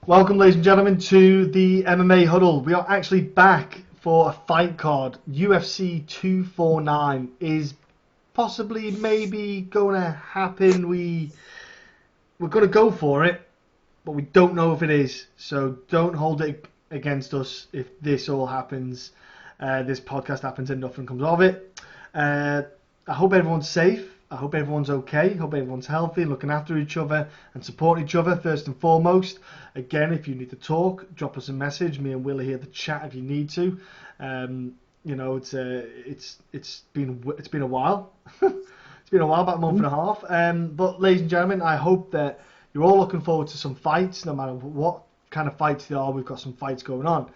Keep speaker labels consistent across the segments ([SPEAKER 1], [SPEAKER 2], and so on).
[SPEAKER 1] Welcome, ladies and gentlemen, to the MMA Huddle. We are actually back for a fight card. UFC 249 is possibly, maybe going to happen. We're going to go for it, but we don't know if it is. So don't hold it against us if this all happens. This podcast happens and nothing comes of it. I hope everyone's safe. I hope everyone's okay. I hope everyone's healthy, looking after each other and supporting each other first and foremost. Again, if you need to talk, drop us a message. Me and Will are here to chat if you need to. It's been a while. It's been a while, about a month and a half. But ladies and gentlemen, I hope that you're all looking forward to some fights, no matter what kind of fights they are. We've got some fights going on.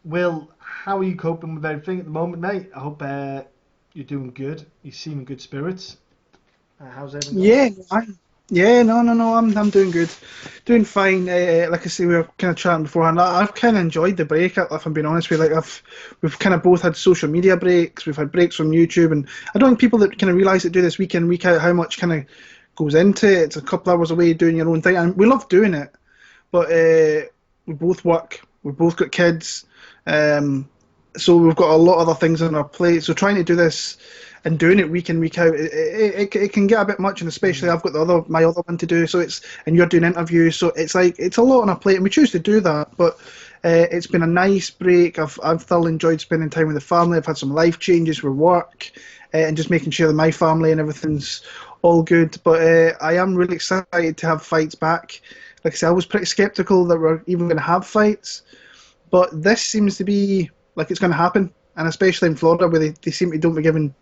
[SPEAKER 1] Will, how are you coping with everything at the moment, mate? I hope you're doing good. You seem in good spirits. How's everything going?
[SPEAKER 2] I'm doing good, doing fine. Like I say, we were kind of chatting beforehand. I've kind of enjoyed the break. If I'm being honest with you, we've kind of both had social media breaks. We've had breaks from YouTube, and I don't think people that kind of realise that do this week in week out how much kind of goes into it. It's a couple hours away doing your own thing, and we love doing it. But we both work. We've both got kids. So we've got a lot of other things on our plate. So trying to do this and doing it week in, week out, it can get a bit much, and especially I've got my other one to do. So and you're doing interviews, so it's a lot on our plate, and we choose to do that. But it's been a nice break. I've thoroughly enjoyed spending time with the family. I've had some life changes with work, and just making sure that my family and everything's all good. But I am really excited to have fights back. Like I said, I was pretty skeptical that we're even going to have fights, but this seems to be like it's going to happen, and especially in Florida, where they seem to don't be giving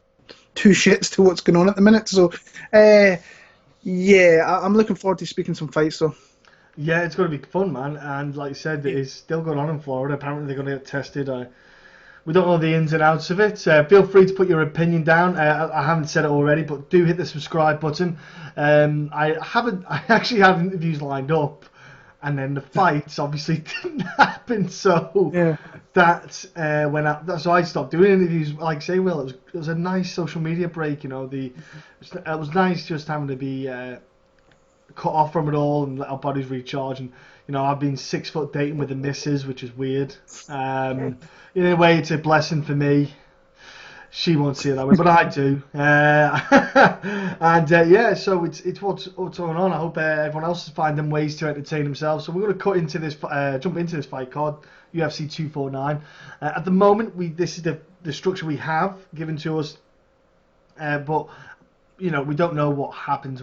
[SPEAKER 2] two shits to what's going on at the minute. So, I'm looking forward to speaking some fights. So,
[SPEAKER 1] yeah, it's going to be fun, man. And like you said, it is still going on in Florida. Apparently, they're going to get tested. We don't know the ins and outs of it. Feel free to put your opinion down. I haven't said it already, but do hit the subscribe button. I actually have interviews lined up, and then the fights obviously didn't happen. So
[SPEAKER 2] yeah.
[SPEAKER 1] That's so I stopped doing interviews. Like I say, Will, it was a nice social media break. It was nice just having to be cut off from it all and let our bodies recharge. And I've been 6 foot dating with the missus, which is weird. In a way, it's a blessing for me. She won't see it that way, but I do. So it's what's going on. I hope everyone else is finding ways to entertain themselves. So we're going to jump into this fight card, UFC 249. At the moment, this is the structure we have given to us, but we don't know what happens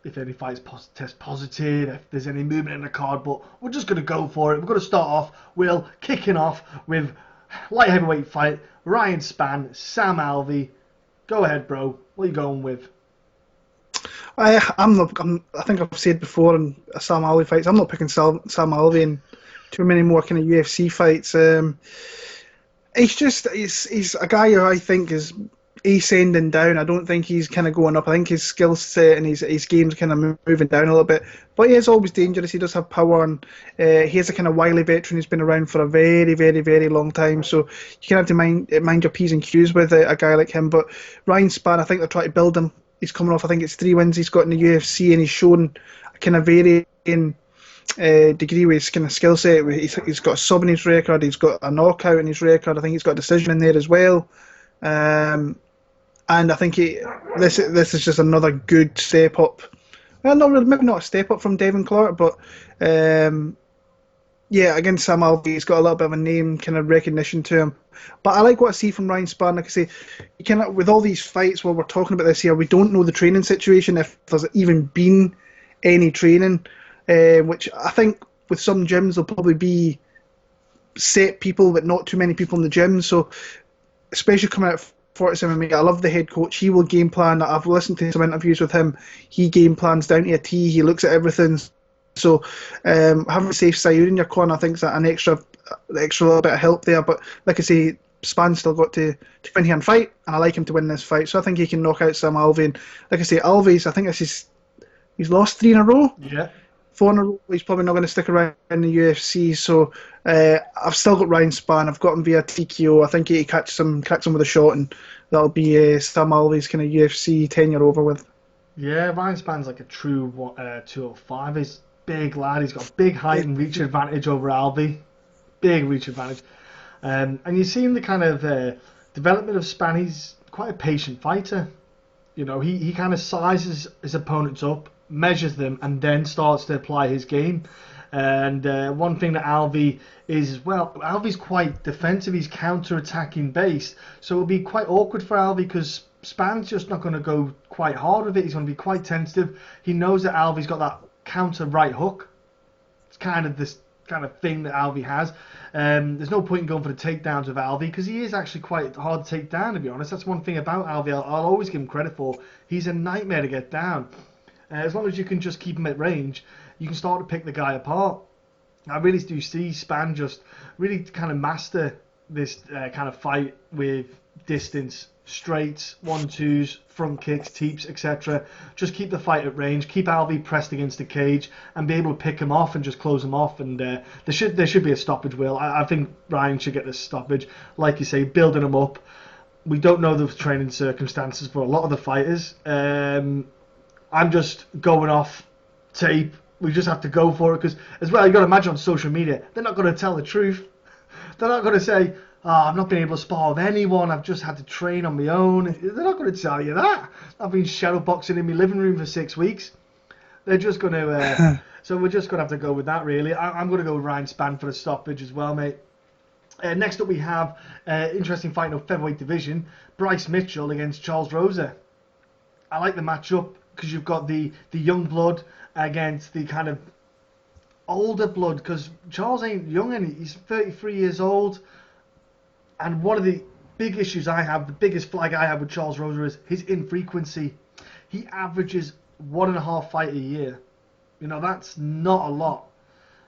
[SPEAKER 1] if any fights test positive, if there's any movement in the card. But we're just going to go for it. We're going to start off, kicking off with light heavyweight fight. Ryan Spann, Sam Alvey. Go ahead, bro. What are you going with?
[SPEAKER 2] I think I've said before in Sam Alvey fights, I'm not picking Sam Alvey in too many more kind of UFC fights. He's a guy who I think is ascending down. I don't think he's kind of going up. I think his skill set and his game's kind of moving down a little bit. But he is always dangerous. He does have power, and he is a kind of wily veteran who's been around for a very, very, very long time. So you can have to mind your P's and Q's with a guy like him. But Ryan Spann, I think they're trying to build him. He's coming off, I think it's 3 wins he's got in the UFC, and he's shown a kind of varying degree with his kind of skill set. He's got a sub in his record. He's got a knockout in his record. I think he's got a decision in there as well. And I think this is just another good step up. Well, maybe not a step up from Devin Clark, but against Sam Alvey, he's got a little bit of a name kind of recognition to him. But I like what I see from Ryan Spann. Like I say, with all these fights, while we're talking about this here, we don't know the training situation, if there's even been any training, which I think with some gyms there'll probably be set people, but not too many people in the gym. So, especially coming out of Fortis MMA, I love the head coach. He will game plan. I've listened to some interviews with him. He game plans down to a T. He looks at everything. So having a safe side in your corner, I think is an extra little bit of help there. But like I say, Spann's still got to come in here and fight, and I like him to win this fight. So I think he can knock out Sam Alvey. And like I say, Alvey's, I think he's lost 3 in a row.
[SPEAKER 1] Yeah.
[SPEAKER 2] 4 in a row. He's probably not going to stick around in the UFC. So I've still got Ryan Spann. I've got him via TKO. I think he cracks him with a shot, and that'll be Sam Alvey's kind of UFC tenure over with.
[SPEAKER 1] Yeah, Ryan Spann's like a true 205. big lad. He's got big height and reach advantage over Alvey. Big reach advantage. And you've seen the kind of development of Spann. He's quite a patient fighter. You know, he kind of sizes his opponents up, measures them, and then starts to apply his game. And one thing that Alvey is, well, Alvey's quite defensive. He's counter-attacking based. So it'll be quite awkward for Alvey because Spann's just not going to go quite hard with it. He's going to be quite tentative. He knows that Alvey's got that counter right hook. It's kind of this kind of thing that Alvey has. There's no point in going for the takedowns with Alvey because he is actually quite hard to take down, to be honest. That's one thing about Alvey I'll always give him credit for. He's a nightmare to get down. As long as you can just keep him at range, you can start to pick the guy apart. I really do see Spann just really kind of master this kind of fight with distance, straights, 1-2s, front kicks, teeps, etc. Just keep the fight at range, keep Alvey pressed against the cage, and be able to pick him off and just close him off. And there should be a stoppage, Will. I think Ryan should get this stoppage. Like you say, building him up. We don't know the training circumstances for a lot of the fighters. I'm just going off tape. We just have to go for it because, as well, you've got to imagine on social media, they're not going to tell the truth. They're not going to say, I've not been able to spar with anyone, I've just had to train on my own. They're not going to tell you that. I've been shadowboxing in my living room for 6 weeks. They're just going to... so we're just going to have to go with that, really. I'm going to go with Ryan Spann for the stoppage as well, mate. Next up we have interesting fight in the featherweight division. Bryce Mitchell against Charles Rosa. I like the matchup because you've got the young blood against the kind of older blood, because Charles ain't young and he's 33 years old. And one of the big issues I have, the biggest flag I have with Charles Rosa is his infrequency. He averages 1.5 fight a year. You know, that's not a lot.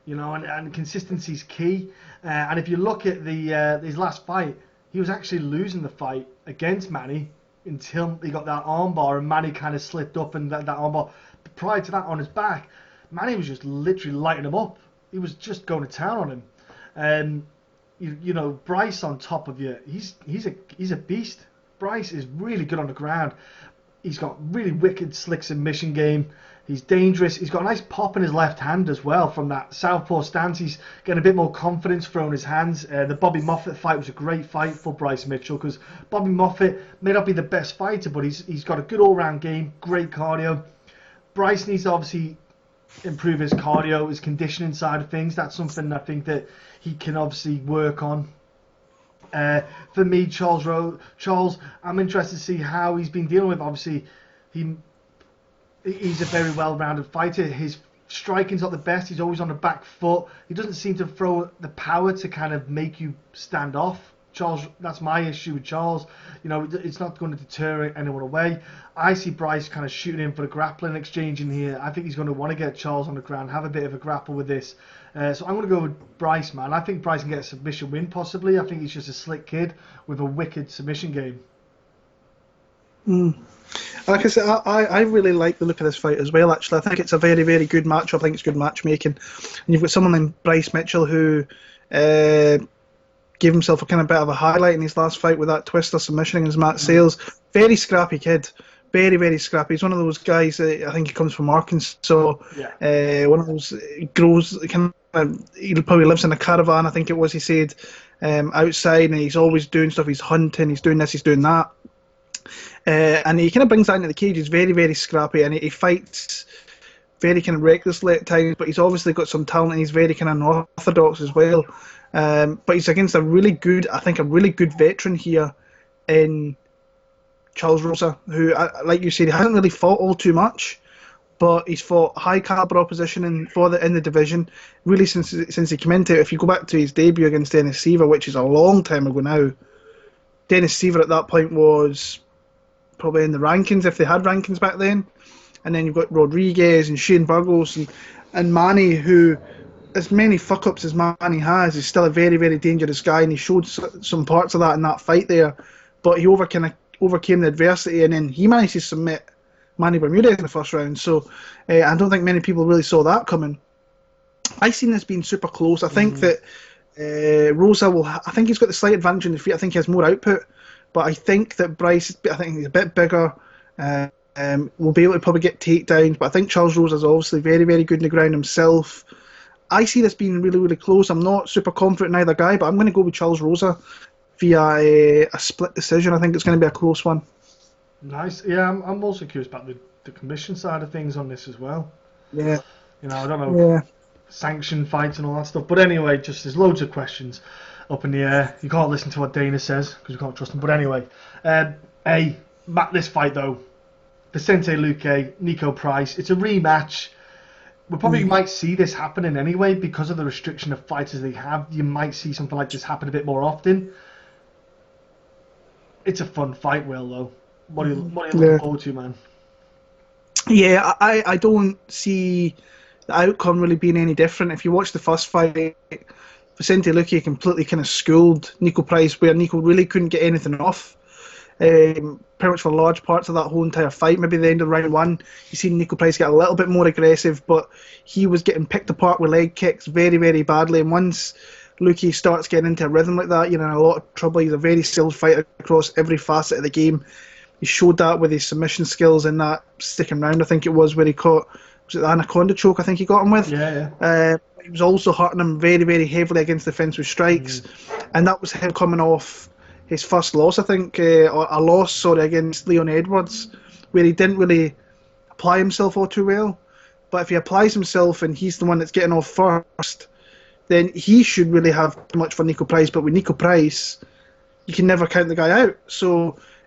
[SPEAKER 1] You know, and consistency is key. And if you look at his last fight, he was actually losing the fight against Manny until he got that armbar, and Manny kind of slipped up, and that armbar. Prior to that, on his back, Manny was just literally lighting him up. He was just going to town on him. And you know, Bryce on top of you, he's a beast. Bryce is really good on the ground. He's got really wicked slick submission game. He's dangerous. He's got a nice pop in his left hand as well from that southpaw stance. He's getting a bit more confidence throwing his hands. The Bobby Moffett fight was a great fight for Bryce Mitchell because Bobby Moffett may not be the best fighter, but he's got a good all-round game, great cardio. Bryce needs to obviously improve his cardio, his conditioning side of things. That's something I think that he can obviously work on. For me, Charles, I'm interested to see how he's been dealing with. Obviously, he's a very well-rounded fighter. His striking's not the best. He's always on the back foot. He doesn't seem to throw the power to kind of make you stand off. Charles, that's my issue with Charles. You know, it's not going to deter anyone away. I see Bryce kind of shooting in for the grappling exchange in here. I think he's going to want to get Charles on the ground, have a bit of a grapple with this. So I'm going to go with Bryce, man. I think Bryce can get a submission win, possibly. I think he's just a slick kid with a wicked submission game.
[SPEAKER 2] Like I said, I really like the look of this fight as well, actually. I think it's a very, very good match. I think it's good matchmaking. And you've got someone like Bryce Mitchell who gave himself a kind of bit of a highlight in his last fight with that twister submission against Matt Sales. Very scrappy kid. Very, very scrappy. He's one of those guys that I think he comes from Arkansas. Yeah. One of those grows kind of, he probably lives in a caravan, I think it was, he said, outside, and he's always doing stuff. He's hunting, he's doing this, he's doing that. And he kind of brings that into the cage. He's very, very scrappy, and he fights very kind of recklessly at times, but he's obviously got some talent, and he's very kind of unorthodox as well. But he's against a really good veteran here in Charles Rosa, who, like you said, he hasn't really fought all too much, but he's fought high caliber opposition in the division really since he came into it. If you go back to his debut against Dennis Seaver, which is a long time ago now, Dennis Seaver at that point was probably in the rankings, if they had rankings back then. And then you've got Rodriguez and Shane Burgos and Manny, who, as many fuck-ups as Manny has, is still a very, very dangerous guy, and he showed some parts of that in that fight there. But he overcame the adversity, and then he managed to submit Manny Bermudez in the first round. So I don't think many people really saw that coming. I seen this being super close. I think that Rosa I think he's got the slight advantage in the feet. I think he has more output, but I think that Bryce, I think he's a bit bigger. Will be able to probably get takedowns, but I think Charles Rosa is obviously very, very good in the ground himself. I see this being really, really close. I'm not super confident in either guy, but I'm going to go with Charles Rosa via a split decision. I think it's going to be a close one.
[SPEAKER 1] Nice. Yeah, I'm also curious about the commission side of things on this as well.
[SPEAKER 2] Yeah.
[SPEAKER 1] I don't know.
[SPEAKER 2] Yeah.
[SPEAKER 1] Sanction fights and all that stuff. But anyway, just there's loads of questions up in the air. You can't listen to what Dana says because you can't trust him. But anyway, this fight though, Vicente Luque, Niko Price. It's a rematch. We probably might see this happening anyway because of the restriction of fighters they have. You might see something like this happen a bit more often. It's a fun fight, Will, though. What are you looking forward to, man?
[SPEAKER 2] Yeah, I don't see the outcome really being any different. If you watch the first fight, Vicente Luque completely kind of schooled Niko Price, where Niko really couldn't get anything off. Pretty much for large parts of that whole entire fight. Maybe the end of round one, you see Niko Price get a little bit more aggressive, but he was getting picked apart with leg kicks very, very badly. And once Luque starts getting into a rhythm like that, you're in a lot of trouble. He's a very skilled fighter across every facet of the game. He showed that with his submission skills in that second round, I think it was, where he caught, was it the Anaconda choke I think he got him with?
[SPEAKER 1] Yeah.
[SPEAKER 2] He was also hurting him very, very heavily against defensive strikes. And that was him coming off his first loss, I think, or a loss, against Leon Edwards, where he didn't really apply himself all too well. But if he applies himself and he's the one that's getting off first, then he should really have much for Niko Price. But with Niko Price, you can never count the guy out.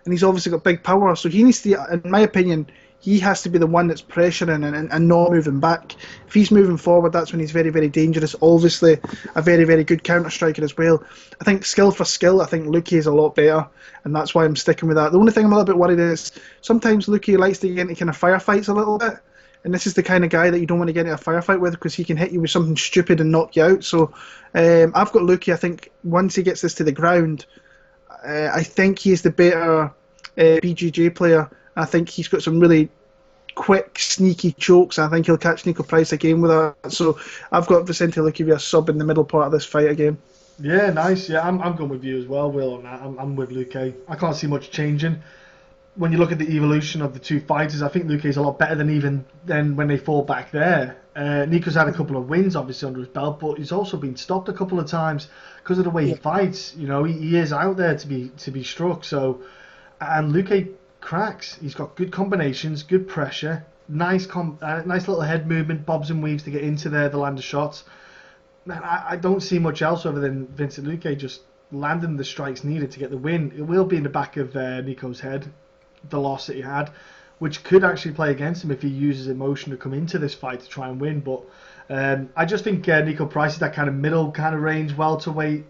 [SPEAKER 2] And he's obviously got big power, so he needs to, in my opinion, he has to be the one that's pressuring and not moving back. If he's moving forward, that's when he's very, very dangerous. Obviously, a very, very good counter-striker as well. I think skill for skill, I think Luque is a lot better, and that's why I'm sticking with that. The only thing I'm a little bit worried is sometimes Luque likes to get into kind of firefights a little bit, and this is the kind of guy that you don't want to get into a firefight with because he can hit you with something stupid and knock you out. So I've got Luque. I think once he gets this to the ground, I think he's the better BJJ player. I think he's got some really quick, sneaky chokes. I think he'll catch Niko Price again with that. So I've got Vicente Luque via sub in the middle part of this fight again.
[SPEAKER 1] Yeah, nice. Yeah, I'm going with you as well, Will, on that. I'm with Luque. I can't see much changing. When you look at the evolution of the two fighters, I think Luque is a lot better than when they fought back there. Niko's had a couple of wins, obviously, under his belt, but he's also been stopped a couple of times because of the way he fights. He is out there to be struck. So, and Luque cracks. He's got good combinations, good pressure, nice little head movement, bobs and weaves to get into the line of shots. Man, I don't see much else other than Vincent Luque just landing the strikes needed to get the win. It will be in the back of Niko's head, the loss that he had, which could actually play against him if he uses emotion to come into this fight to try and win. But I just think Niko Price is that kind of middle kind of range welterweight,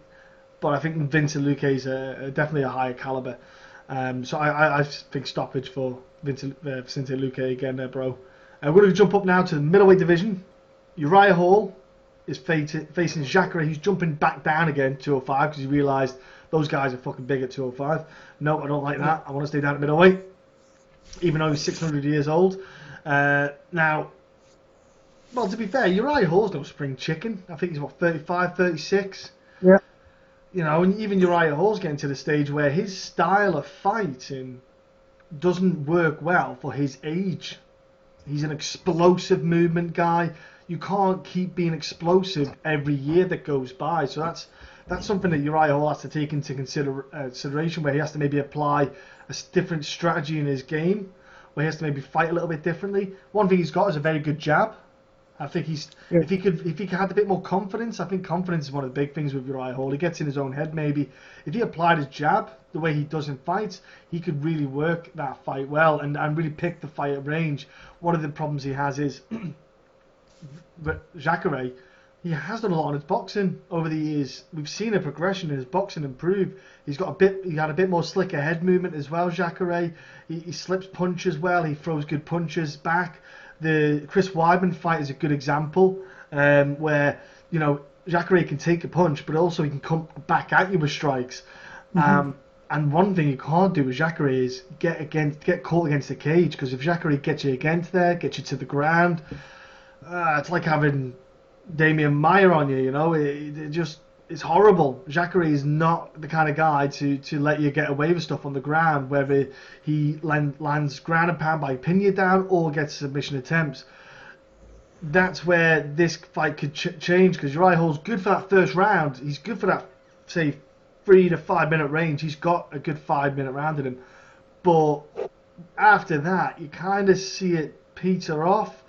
[SPEAKER 1] but I think Vincent Luque is definitely a higher caliber. So I think stoppage for Vicente Luque again there, bro. We're going to jump up now to the middleweight division. Uriah Hall is facing Jacare. He's jumping back down again, 205, because he realised those guys are fucking big at 205. No, I don't like that. I want to stay down at middleweight, even though he's 600 years old. Now, well, to be fair, Uriah Hall's no spring chicken. I think he's, 35, 36?
[SPEAKER 2] Yeah.
[SPEAKER 1] And even Uriah Hall's getting to the stage where his style of fighting doesn't work well for his age. He's an explosive movement guy. You can't keep being explosive every year that goes by. So that's something that Uriah Hall has to take into consideration, where he has to maybe apply a different strategy in his game, where he has to maybe fight a little bit differently. One thing he's got is a very good jab. I think if he could have a bit more confidence. I think confidence is one of the big things with Uriah Hall. He gets in his own head maybe. If he applied his jab the way he does in fights, he could really work that fight well and really pick the fight at range. One of the problems he has is Jacare, he has done a lot on his boxing over the years. We've seen a progression in his boxing improve. He had a bit more slicker head movement as well, Jacare. He slips punches well, he throws good punches back. The Chris Weidman fight is a good example, where Jacare can take a punch, but also he can come back at you with strikes. And one thing you can't do with Jacare is get caught against the cage, because if Jacare gets you against there, gets you to the ground, it's like having Damian Maia on you. it's horrible. Jacare is not the kind of guy to let you get away with stuff on the ground, whether he lands ground and pound by pinning you down or gets submission attempts. That's where this fight could change, because Uriah Hall's good for that first round. He's good for that, say, 3 to 5 minute range. He's got a good 5 minute round in him. But after that, you kind of see it peter off.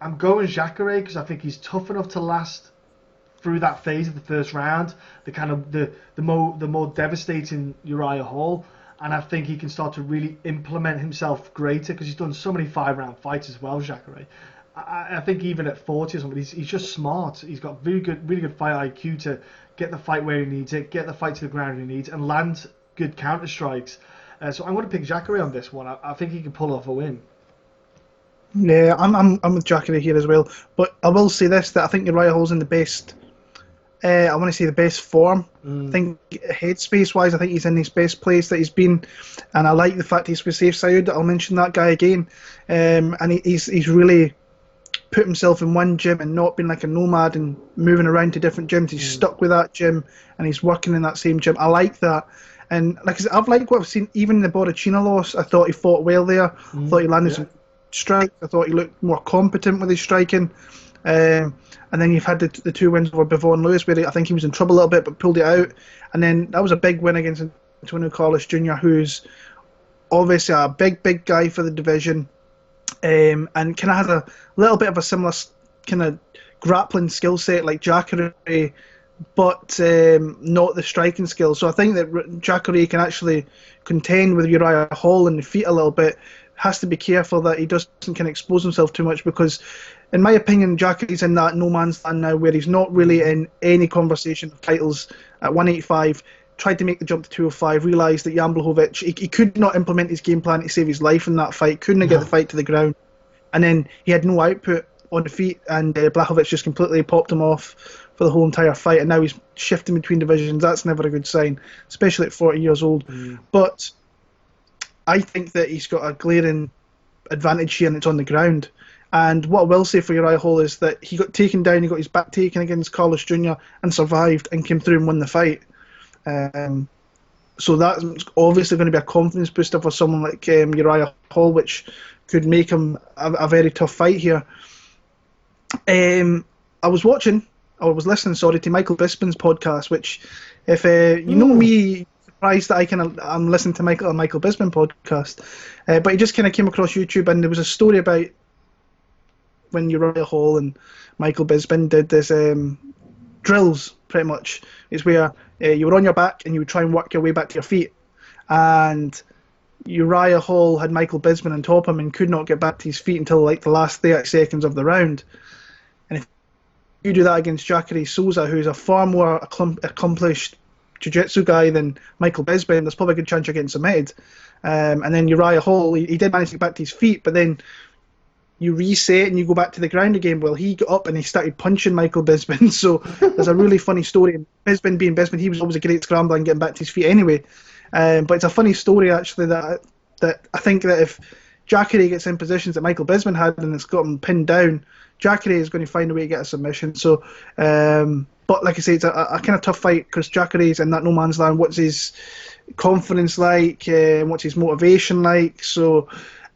[SPEAKER 1] I'm going Jacare because I think he's tough enough to last through that phase of the first round, the more devastating Uriah Hall, and I think he can start to really implement himself greater, because he's done so many 5-round fights as well, Jacare. I think even at 40 or something, he's just smart. He's got really good fight IQ to get the fight where he needs it, get the fight to the ground he needs, and land good counter strikes. So I'm going to pick Jacare on this one. I think he can pull off a win.
[SPEAKER 2] Yeah, I'm with Jacare here as well. But I will say this, that I think Uriah Hall's in the best. I want to say the best form. I think headspace-wise, I think he's in his best place that he's been, and I like the fact he's with safe side. I'll mention that guy again, and he's really put himself in one gym and not been like a nomad and moving around to different gyms. He's stuck with that gym and he's working in that same gym. I like that. And like I said, I've liked what I've seen. Even in the Borrachino loss, I thought he fought well there. I thought he landed some strikes. I thought he looked more competent with his striking. And then you've had the 2 wins over Bivol and Lewis, where I think he was in trouble a little bit but pulled it out. And then that was a big win against Antonio Carlos Jr., who's obviously a big guy for the division, and kind of has a little bit of a similar kind of grappling skill set like Jacare, but not the striking skill. So I think that Jacare can actually contend with Uriah Hall in the feet a little bit. Has to be careful that he doesn't kind of expose himself too much, because in my opinion, Jacare's in that no man's land now where he's not really in any conversation of titles at 185. Tried to make the jump to 205, realised that Jan Blachowicz, he could not implement his game plan to save his life in that fight, couldn't get the fight to the ground, and then he had no output on the feet, and Blachowicz just completely popped him off for the whole entire fight, and now he's shifting between divisions. That's never a good sign, especially at 40 years old. But I think that he's got a glaring advantage here, and it's on the ground. And what I will say for Uriah Hall is that he got taken down, he got his back taken against Carlos Jr. and survived and came through and won the fight. So that's obviously going to be a confidence booster for someone like Uriah Hall, which could make him a very tough fight here. I was listening to Michael Bisping's podcast, which, if you know me, surprised that I'm listening to Michael Bisping podcast, but he just kind of came across YouTube, and there was a story about when Uriah Hall and Michael Bisping did this drills, pretty much. It's where you were on your back and you would try and work your way back to your feet, and Uriah Hall had Michael Bisping on top of him and could not get back to his feet until like the last 30 seconds of the round. And if you do that against Jacare Souza, who's a far more accomplished jiu-jitsu guy than Michael Bisping, there's probably a good chance you're getting submitted. And then Uriah Hall, he did manage to get back to his feet, but then you reset and you go back to the ground again. Well, he got up and he started punching Michael Bisping. So there's a really funny story. And Bisping being Bisping, he was always a great scrambler and getting back to his feet anyway. But it's a funny story, actually, that I think that if Jacare gets in positions that Michael Bisping had and it's got him pinned down, Jacare is going to find a way to get a submission. So, but like I say, it's a kind of tough fight because Jacare's in that no man's land. What's his confidence like? What's his motivation like? So,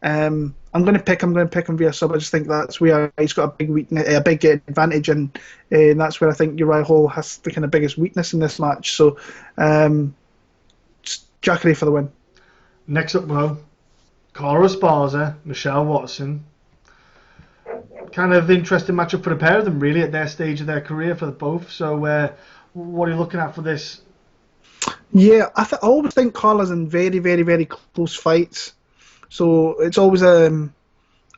[SPEAKER 2] I'm going to pick him via sub. I just think that's where he's got a big weakness, a big advantage, and that's where I think Uriah Hall has the kind of biggest weakness in this match. So, Jacare for the win.
[SPEAKER 1] Next up, Mo, Carla Esparza, Michelle Waterson. Kind of interesting matchup for the pair of them, really, at their stage of their career for both. So, what are you looking at for this?
[SPEAKER 2] Yeah, I always think Carla's in very, very, very close fights. So it's always I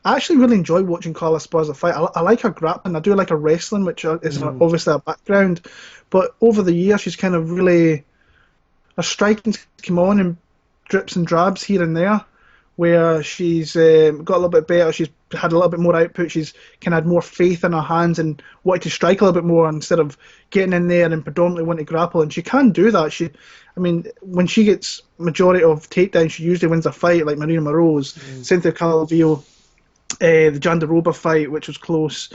[SPEAKER 2] actually really enjoy watching Carla Esparza fight. I like her grappling. I do like her wrestling, which is obviously her background. But over the years, she's kind of really, her striking's come on in drips and drabs here and there, where she's got a little bit better. She's had a little bit more output. She's kind of had more faith in her hands and wanted to strike a little bit more instead of getting in there and predominantly wanting to grapple. And she can do that. When she gets majority of takedowns, she usually wins a fight, like Marina Moroz, Cynthia Calvillo, the Jandiroba fight, which was close.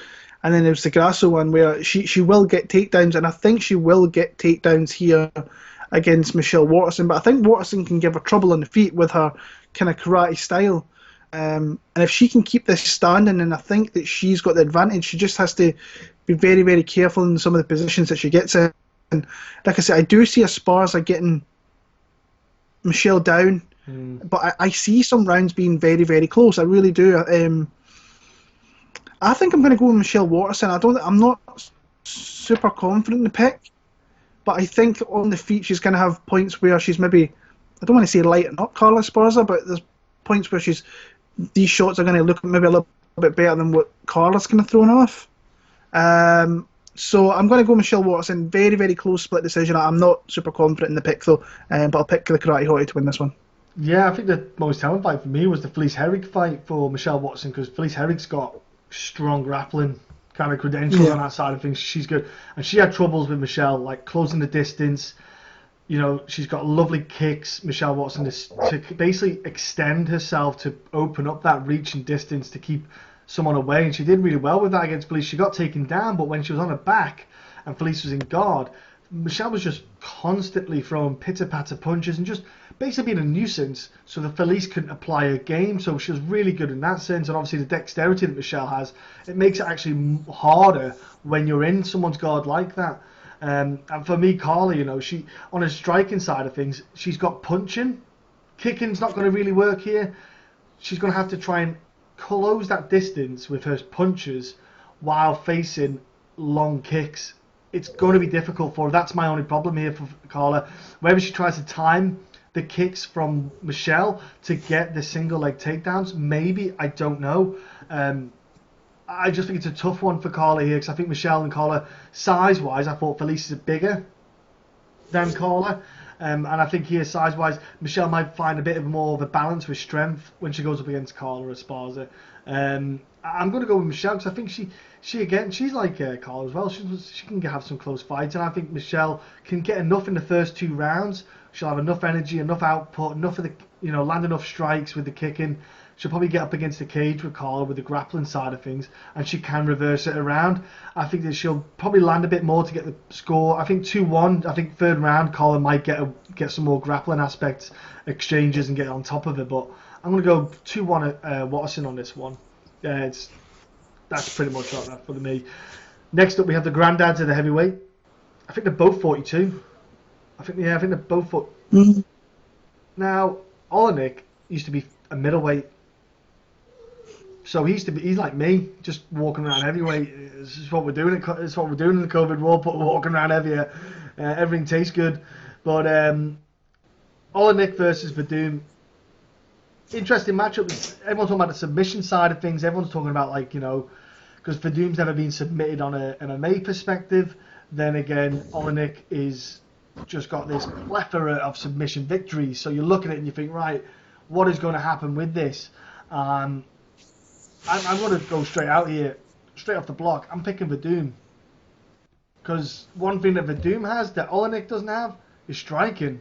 [SPEAKER 2] And then there's the Grasso one where she will get takedowns, and I think she will get takedowns here against Michelle Waterson. But I think Waterson can give her trouble on the feet with her kind of karate style. And if she can keep this standing, then I think that she's got the advantage. She just has to be very, very careful in some of the positions that she gets in. And like I said, I do see Esparza getting Michelle down, but I see some rounds being very, very close. I really do. I think I'm going to go with Michelle Waterson. I'm not super confident in the pick, but I think on the feet she's going to have points where she's maybe, I don't want to say lighten up Carla Esparza, but there's points where these shots are going to look maybe a little bit better than what Carla's kind of thrown off. So I'm going to go Michelle Waterson. Very, very close split decision. I'm not super confident in the pick though, but I'll pick the Karate Hottie to win this one.
[SPEAKER 1] Yeah, I think the most telling fight for me was the Felice Herrig fight for Michelle Waterson, because Felice Herrig's got strong grappling kind of credentials on that side of things. She's good, and she had troubles with Michelle, like closing the distance. You know, she's got lovely kicks, Michelle Waterson, to basically extend herself to open up that reach and distance to keep someone away, and she did really well with that against Felice. She got taken down, but when she was on her back and Felice was in guard, Michelle was just constantly throwing pitter-patter punches and just basically being a nuisance so that Felice couldn't apply her game. So she was really good in that sense, and obviously the dexterity that Michelle has, it makes it actually harder when you're in someone's guard like that. And for me, Carla, you know, she on her striking side of things, she's got punching. Kicking's not going to really work here. She's going to have to try and close that distance with her punches while facing long kicks. It's going to be difficult for her. That's my only problem here for Carla. Whether she tries to time the kicks from Michelle to get the single leg takedowns, maybe, I don't know. I just think it's a tough one for Carla here, because I think Michelle and Carla, size-wise, I thought Felice is bigger than Carla. And I think here, size-wise, Michelle might find a bit of more of a balance with strength when she goes up against Carla or Esparza. I'm going to go with Michelle, because I think she again, she's like Carla as well. She can have some close fights, and I think Michelle can get enough in the first 2 rounds. She'll have enough energy, enough output, enough of the, land enough strikes with the kicking. She'll probably get up against the cage with Carla with the grappling side of things, and she can reverse it around. I think that she'll probably land a bit more to get the score. I think 2-1. I think 3rd round, Carla might get some more grappling aspects, exchanges, and get on top of it. But I'm going to go 2-1 Waterson on this one. That's pretty much like that for me. Next up, we have the granddads of the heavyweight. I think they're both 42. I think they're both 40. Mm-hmm. Now, Oleinik used to be a middleweight. So he's like me, just walking around heavyweight. This is what we're doing. It's what we're doing in the COVID world, but we're walking around heavier. Everything tastes good. But Oleinik versus Werdum, interesting matchup. Everyone's talking about the submission side of things. Everyone's talking about, because Werdum's never been submitted on a MMA perspective. Then again, Oleinik is just got this plethora of submission victories. So you look at it and you think, right, what is going to happen with this? I'm going to go straight out here, straight off the block. I'm picking Werdum. Because one thing that Werdum has that Oleinik doesn't have is striking.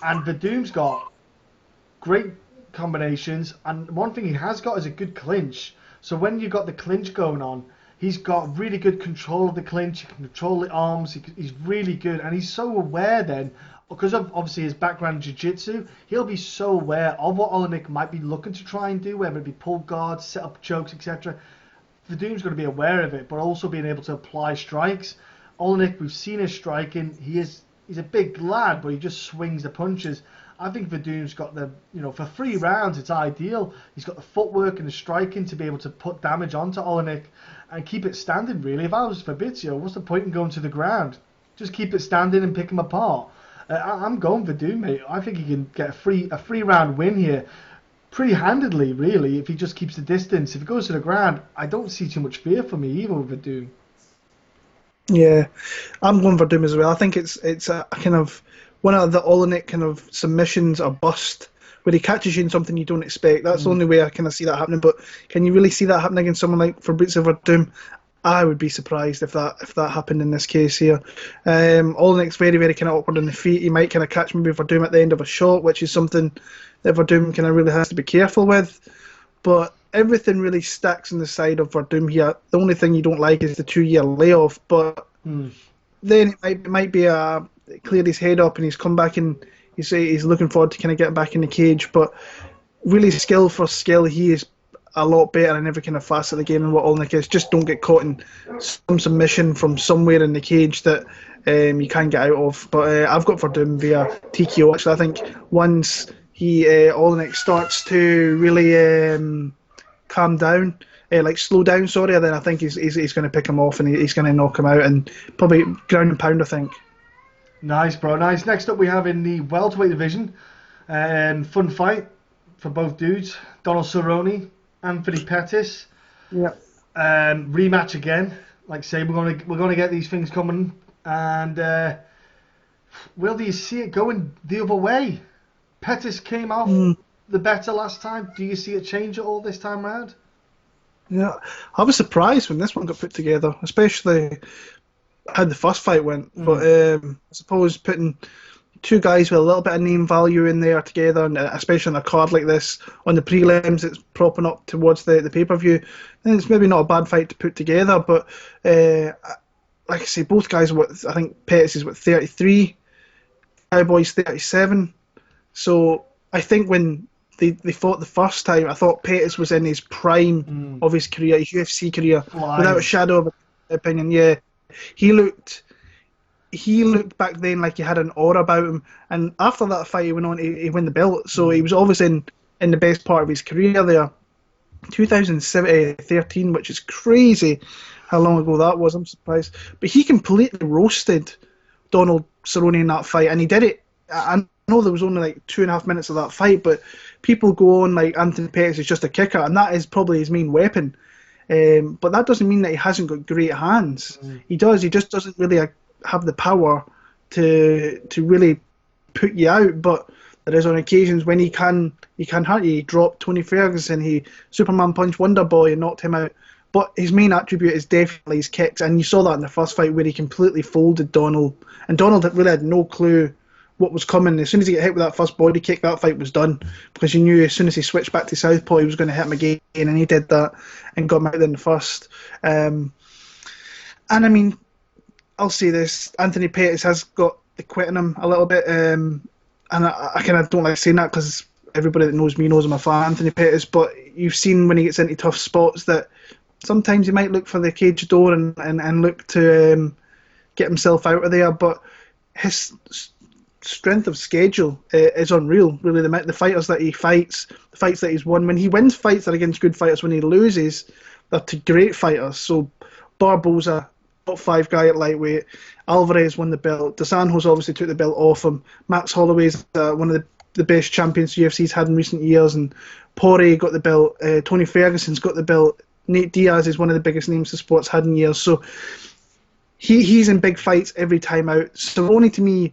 [SPEAKER 1] And Werdum's got great combinations. And one thing he has got is a good clinch. So when you've got the clinch going on, he's got really good control of the clinch. He can control the arms. He's really good. And he's so aware then, because of obviously his background in jiu-jitsu, he'll be so aware of what Oleinik might be looking to try and do, whether it be pull guards, set up chokes, etc. Werdum's going to be aware of it, but also being able to apply strikes. Oleinik, we've seen his striking. He's a big lad, but he just swings the punches. I think Werdum's got for 3 rounds, it's ideal. He's got the footwork and the striking to be able to put damage onto Oleinik and keep it standing, really. If I was Fabricio, what's the point in going to the ground? Just keep it standing and pick him apart. I'm going Werdum, mate. I think he can get a 3-round win here pretty handedly, really, if he just keeps the distance. If he goes to the ground, I don't see too much fear for me either with Werdum.
[SPEAKER 2] Yeah, I'm going Werdum as well. I think it's a kind of one of the Oleinik kind of submissions or bust where he catches you in something you don't expect. That's the only way I kind of see that happening. But can you really see that happening against someone like Fabricio Werdum? I would be surprised if that happened in this case here. Oleinik's very, very kind of awkward on the feet. He might kind of catch maybe Werdum at the end of a shot, which is something that Werdum kind of really has to be careful with. But everything really stacks on the side of Werdum here. The only thing you don't like is the 2-year layoff, but then it might be cleared his head up and he's come back and he's looking forward to kind of getting back in the cage. But really, skill for skill, he is a lot better in every kind of facet of the game than what Oleinik is. Just don't get caught in some submission from somewhere in the cage that you can't get out of. But I've got Werdum via TKO. Actually, I think once Oleinik starts to really calm down, slow down, sorry, then I think he's going to pick him off and he's going to knock him out and probably ground and pound, I think.
[SPEAKER 1] Nice, bro, nice. Next up we have in the welterweight division, fun fight for both dudes, Donald Cerrone, Anthony Pettis.
[SPEAKER 2] Yeah.
[SPEAKER 1] Rematch again. Like I say, we're gonna get these things coming, and will you see it going the other way? Pettis came off the better last time. Do you see it change at all this time round?
[SPEAKER 2] Yeah, I was surprised when this one got put together, especially how the first fight went. But I suppose putting two guys with a little bit of name value in there together, and especially on a card like this, on the prelims, it's propping up towards the pay-per-view, then it's maybe not a bad fight to put together. But like I say, both guys are I think Pettis is 33, Cowboy's 37. So I think when they fought the first time, I thought Pettis was in his prime of his career, his UFC career, without a shadow of an opinion. Yeah, he looked back then like he had an aura about him, and after that fight he went on to win the belt, so he was obviously in the best part of his career there. 2013, which is crazy how long ago that was. I'm surprised, but he completely roasted Donald Cerrone in that fight, and he did it. I know there was only like 2.5 minutes of that fight, but people go on like Anthony Pettis is just a kicker, and that is probably his main weapon. But that doesn't mean that he hasn't got great hands. He does. He just doesn't really have the power to really put you out. But there is on occasions when he can hurt you. He dropped Tony Ferguson. He Superman punched Wonder Boy and knocked him out. But his main attribute is definitely his kicks, and you saw that in the first fight where he completely folded Donald, and Donald really had no clue what was coming. As soon as he got hit with that first body kick, that fight was done, because you knew as soon as he switched back to southpaw, he was going to hit him again, and he did that and got him out in the first. And I mean, I'll say this: Anthony Pettis has got the quit in him a little bit, and I kind of don't like saying that because everybody that knows me knows I'm a fan of Anthony Pettis. But you've seen when he gets into tough spots that sometimes he might look for the cage door and look to get himself out of there. But his strength of schedule is unreal. Really, the fighters that he fights, the fights that he's won. When he wins fights, they're against good fighters. When he loses, they're to great fighters. So Barboza, top 5 guy at lightweight. Alvarez won the belt. Dos Anjos obviously took the belt off him. Max Holloway's one of the best champions UFC's had in recent years, and Poirier got the belt. Tony Ferguson's got the belt. Nate Diaz is one of the biggest names the sport's had in years. So he's in big fights every time out. Cerrone, to me,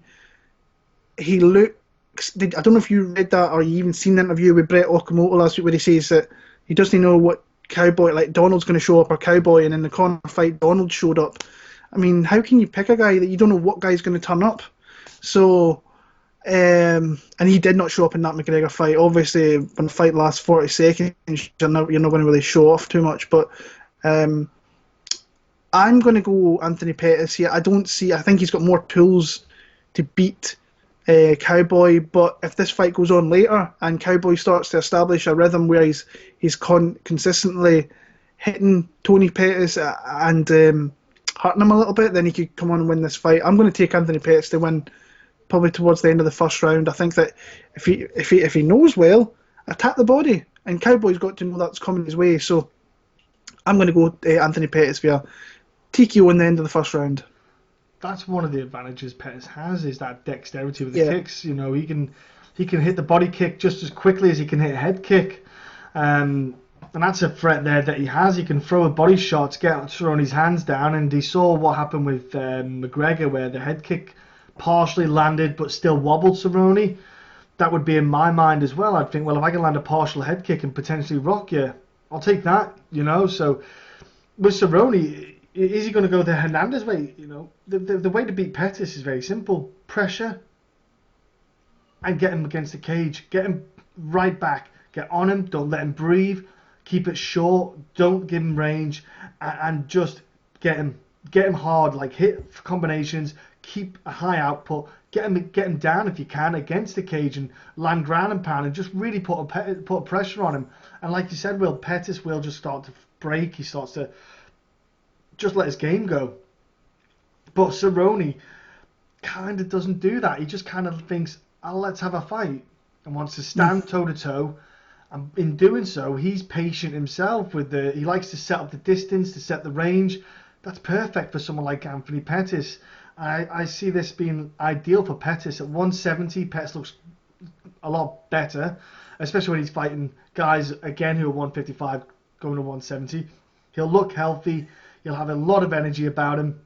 [SPEAKER 2] he looks... I don't know if you read that or you even seen the interview with Brett Okamoto last week where he says that he doesn't know what Cowboy, like Donald's going to show up or Cowboy, and in the corner fight Donald showed up. I mean, how can you pick a guy that you don't know what guy's going to turn up? So, and he did not show up in that McGregor fight. Obviously, when the fight lasts 40 seconds, you're not going to really show off too much. But I'm going to go Anthony Pettis here. I think he's got more tools to beat Cowboy. But if this fight goes on later and Cowboy starts to establish a rhythm where he's consistently hitting Tony Pettis and hurting him a little bit, then he could come on and win this fight. I'm going to take Anthony Pettis to win, probably towards the end of the first round. I think that if he knows well, attack the body, and Cowboy's got to know that's coming his way. So I'm going to go Anthony Pettis via TKO in the end of the first round.
[SPEAKER 1] That's one of the advantages Pettis has, is that dexterity with the kicks. You know, he can hit the body kick just as quickly as he can hit a head kick. And that's a threat there that he has. He can throw a body shot to get Cerrone's hands down, and he saw what happened with McGregor, where the head kick partially landed but still wobbled Cerrone. That would be in my mind as well. I'd think, well, if I can land a partial head kick and potentially rock you, I'll take that, you know. So with Cerrone, is he going to go the Hernandez way? You know, the way to beat Pettis is very simple: pressure and get him against the cage, get him right back, get on him, don't let him breathe, Keep it short. Don't give him range, and just get him hard. Like hit combinations. Keep a high output. Get him down if you can against the cage and land ground and pound and just really put a pressure on him. And like you said, Pettis will just start to break. He starts to just let his game go. But Cerrone kind of doesn't do that. He just kind of thinks, oh, let's have a fight, and wants to stand toe to toe. And in doing so, he's patient himself. He likes to set up the distance, to set the range. That's perfect for someone like Anthony Pettis. I see this being ideal for Pettis. At 170, Pettis looks a lot better, especially when he's fighting guys, again, who are 155 going to 170. He'll look healthy. He'll have a lot of energy about him.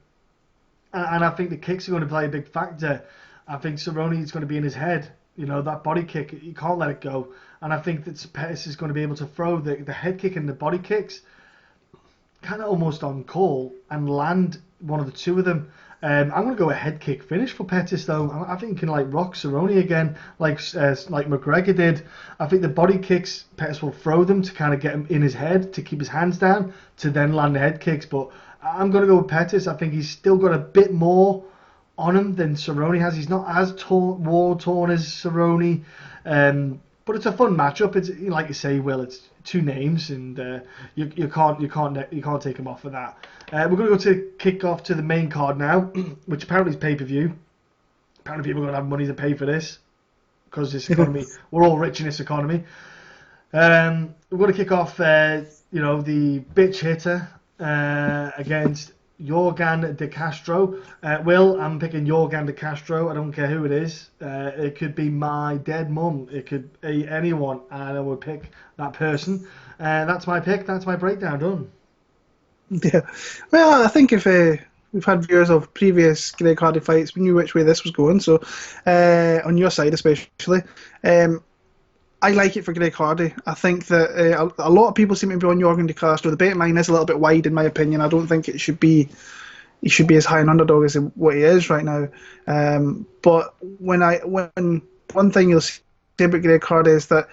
[SPEAKER 1] And I think the kicks are going to play a big factor. I think Cerrone is going to be in his head. You know, that body kick, you can't let it go. And I think that Pettis is going to be able to throw the head kick and the body kicks kind of almost on call and land one of the two of them. I'm going to go a head kick finish for Pettis, though. I think he can rock Cerrone again, like McGregor did. I think the body kicks, Pettis will throw them to kind of get him in his head, to keep his hands down, to then land the head kicks. But I'm going to go with Pettis. I think he's still got a bit more on him than Cerrone has. He's not as war-torn as Cerrone. But it's a fun matchup. It's like you say, Will. It's two names, and you can't take him off for that. We're going to go to kick off to the main card now, which apparently is pay-per-view. Apparently, people are going to have money to pay for this because this economy. We're all rich in this economy. We're going to kick off, the bitch hitter against Yorgan de Castro. Will, I'm picking Yorgan de Castro. I don't care who it is. It could be my dead mum. It could be anyone, and I would pick that person. That's my pick. That's my breakdown done.
[SPEAKER 2] Yeah. Well, I think if we've had viewers of previous Greg Hardy fights, we knew which way this was going. So, on your side especially, I like it for Greg Hardy. I think that a lot of people seem to be on Yorgan de Castro. The betting line is a little bit wide, in my opinion. I don't think he should be as high an underdog as what he is right now. But when one thing you'll see about Greg Hardy is that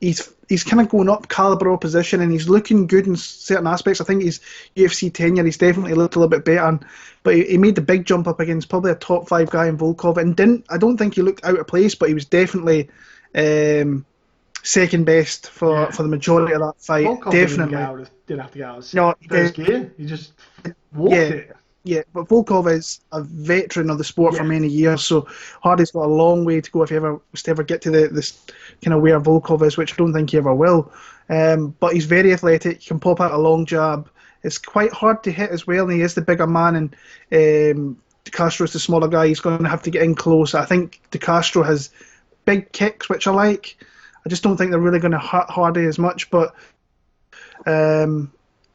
[SPEAKER 2] he's kind of going up caliber opposition, and he's looking good in certain aspects. I think his UFC tenure, he's definitely looked a little bit better. But he made the big jump up against probably a top 5 guy in Volkov, and I don't think he looked out of place, but he was definitely second best for the majority of that fight.
[SPEAKER 1] Volkov
[SPEAKER 2] definitely
[SPEAKER 1] didn't have to get out of
[SPEAKER 2] no,
[SPEAKER 1] first gear. He just walked it.
[SPEAKER 2] Yeah, but Volkov is a veteran of the sport for many years, so Hardy's got a long way to go if he was to ever get to this kind of where Volkov is, which I don't think he ever will. But he's very athletic. He can pop out a long jab. It's quite hard to hit as well, and he is the bigger man, and De Castro's the smaller guy. He's going to have to get in close. I think De Castro has big kicks, which I like. I just don't think they're really going to hurt Hardy as much, but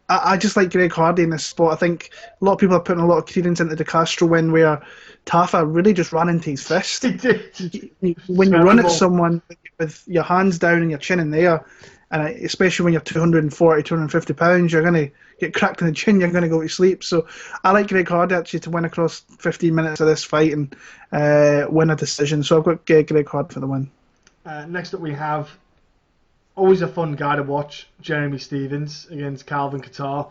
[SPEAKER 2] I just like Greg Hardy in this spot. I think a lot of people are putting a lot of credence into the Castro win, where Tafa really just ran into his fist. When you run at someone with your hands down and your chin in there, and especially when you're 240, 250 pounds, you're going to get cracked in the chin, you're going to go to sleep. So I like Greg Hardy actually to win across 15 minutes of this fight and win a decision. So I've got Greg Hardy for the win.
[SPEAKER 1] Next up we have, always a fun guy to watch, Jeremy Stephens against Calvin Kattar.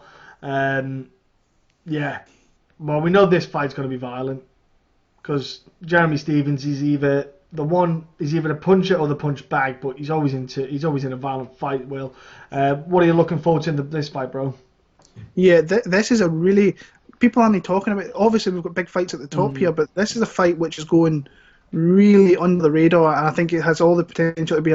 [SPEAKER 1] Well, we know this fight's going to be violent because Jeremy Stephens is either the puncher or the punch bag, but he's always in a violent fight. Will, what are you looking forward to in this fight, bro?
[SPEAKER 2] Yeah, this is a really, people aren't talking about. Obviously, we've got big fights at the top here, but this is a fight which is going really under the radar, and I think it has all the potential to be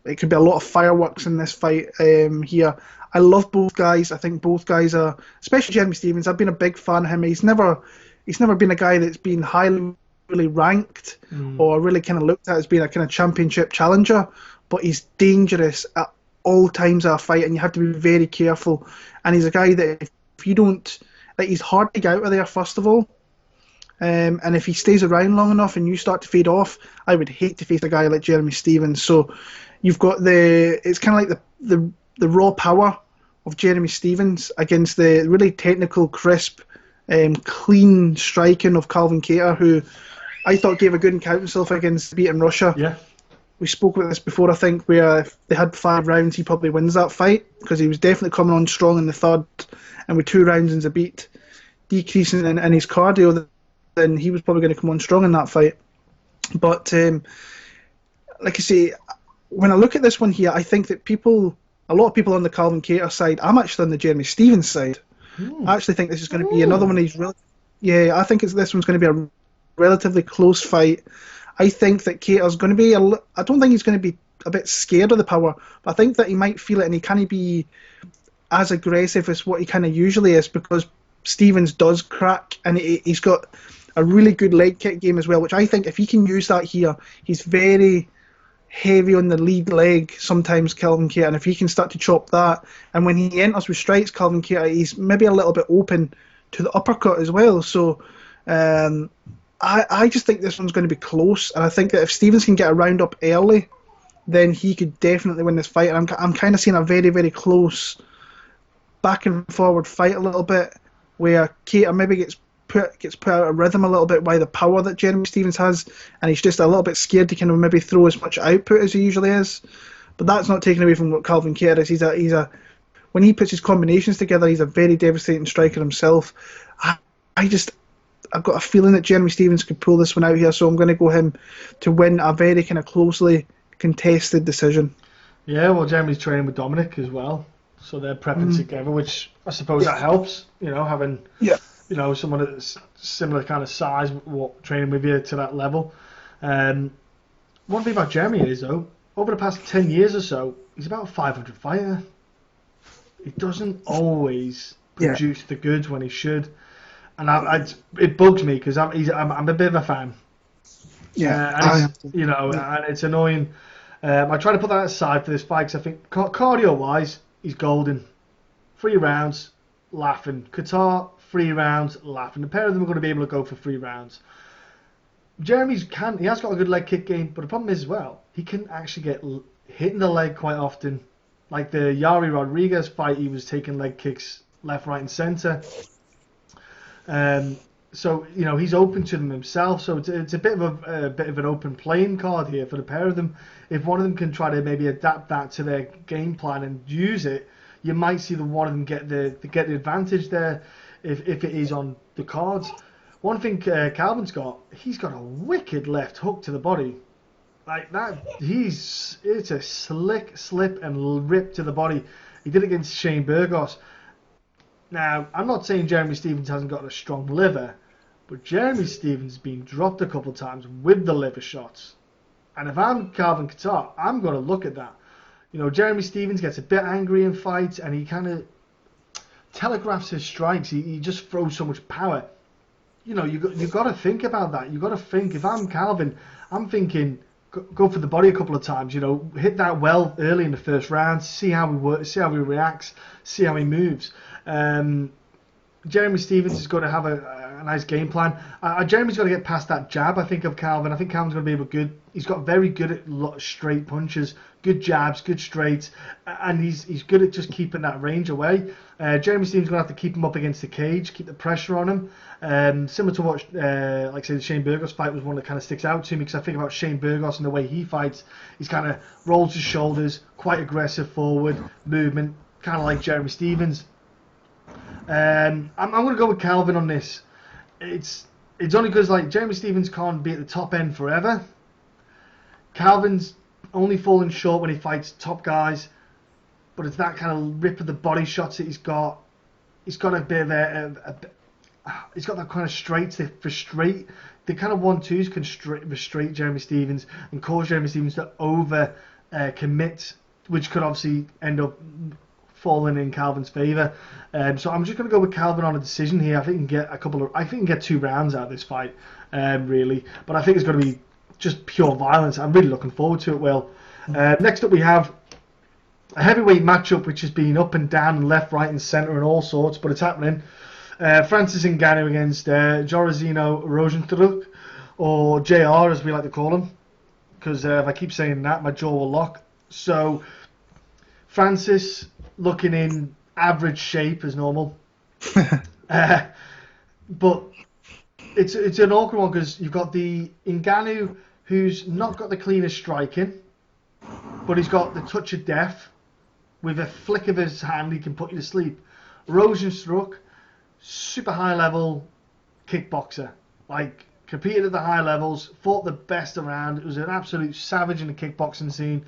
[SPEAKER 2] it could be a lot of fireworks in this fight here. I love both guys. I think both guys are, especially Jeremy Stephens. I've been a big fan of him. He's never been a guy that's been highly really ranked or really kind of looked at as being a kind of championship challenger, but he's dangerous at all times of a fight, and you have to be very careful. And he's a guy that if you don't, he's hard to get out of there, first of all. And if he stays around long enough and you start to fade off, I would hate to face a guy like Jeremy Stephens. So you've got it's kind of like the raw power of Jeremy Stephens against the really technical, crisp, clean striking of Calvin Kattar, who I thought gave a good account of himself against beating Russia.
[SPEAKER 1] Yeah.
[SPEAKER 2] we spoke about this before, I think, where if they had 5 rounds, he probably wins that fight, because he was definitely coming on strong in the third, and with 2 rounds and a beat decreasing in his cardio, then he was probably going to come on strong in that fight. But like I say, when I look at this one here, I think that a lot of people on the Calvin Kattar side, I'm actually on the Jeremy Stephens side. I actually think this is going to be another one of these. I think this one's going to be a relatively close fight. I think that Kattar's going to be. I don't think he's going to be a bit scared of the power, but I think that he might feel it, and he can't be as aggressive as what he kind of usually is, because Stephens does crack, and he's got a really good leg kick game as well, which I think if he can use that here, he's very heavy on the lead leg sometimes, Calvin Kattar, and if he can start to chop that, and when he enters with strikes, Calvin Kattar, he's maybe a little bit open to the uppercut as well. So I just think this one's going to be close, and I think that if Stephens can get a round up early, then he could definitely win this fight. And I'm kind of seeing a very, very close back and forward fight a little bit, where Kattar maybe gets put out of rhythm a little bit by the power that Jeremy Stephens has, and he's just a little bit scared to kind of maybe throw as much output as he usually is. But that's not taken away from what Calvin Kattar is. He's a when he puts his combinations together, he's a very devastating striker himself. I've got a feeling that Jeremy Stephens could pull this one out here, so I'm going to go him to win a very kind of closely contested decision.
[SPEAKER 1] Yeah, well, Jeremy's training with Dominick as well, so they're prepping together, which I suppose that helps. Having someone that's similar kind of size, training with you to that level. One thing about Jeremy is, though, over the past 10 years or so, he's about a 500 fighter. He doesn't always produce the goods when he should, and it bugs me because I'm a bit of a fan. And it's annoying. I try to put that aside for this fight because I think cardio-wise, he's golden. 3 rounds, laughing. Kattar, 3 rounds, laughing. The pair of them are going to be able to go for 3 rounds. He has got a good leg kick game, but the problem is as well, he can actually get hit in the leg quite often. Like the Yari Rodriguez fight, he was taking leg kicks left, right, and centre. So he's open to them himself. So it's a bit of an open playing card here for the pair of them. If one of them can try to maybe adapt that to their game plan and use it, you might see the one of them get the advantage there if it is on the cards. One thing Calvin's got, he's got a wicked left hook to the body. Like that, it's a slick slip and rip to the body. He did it against Shane Burgos. Now, I'm not saying Jeremy Stephens hasn't got a strong liver, but Jeremy Stephens has been dropped a couple of times with the liver shots. And if I'm Calvin Kattar, I'm going to look at that. Jeremy Stephens gets a bit angry in fights, and he kind of telegraphs his strikes. He just throws so much power. You've got to think about that. You've got to think, if I'm Calvin, I'm thinking, go for the body a couple of times, hit that well early in the first round, see how he works, see how he reacts, see how he moves. Jeremy Stephens is going to have a nice game plan. Jeremy's got to get past that jab, I think, of Calvin. I think Calvin's going to be able to he's got very good at straight punches, good jabs, good straights, and he's good at just keeping that range away. Jeremy Stephens is going to have to keep him up against the cage, keep the pressure on him. Similar to what, like I say, the Shane Burgos fight was one that kind of sticks out to me, because I think about Shane Burgos and the way he fights. He's kind of rolls his shoulders, quite aggressive forward movement, kind of like Jeremy Stephens. I'm going to go with Calvin on this. It's only because Jeremy Stephens can't be at the top end forever. Calvin's only falling short when he fights top guys, but it's that kind of rip of the body shots that he's got. He's got a bit of he's got that kind of straight to frustrate. The kind of 1-2s can frustrate Jeremy Stephens and cause Jeremy Stephens to over commit, which could obviously end up falling in Calvin's favour. So I'm just going to go with Calvin on a decision here. I think he can get 2 rounds out of this fight, really. But I think it's going to be just pure violence. I'm really looking forward to it, Will. Next up we have a heavyweight matchup which has been up and down and left, right and centre and all sorts, but it's happening. Francis Ngannou against Jairzinho Rozenstruik, or JR as we like to call him, because if I keep saying that, my jaw will lock. So Francis looking in average shape as normal, but it's an awkward one because you've got the Ngannou who's not got the cleanest striking, but he's got the touch of death. With a flick of his hand, he can put you to sleep. Rozenstruik, super high level kickboxer. Like, competed at the high levels, fought the best around. It was an absolute savage in the kickboxing scene.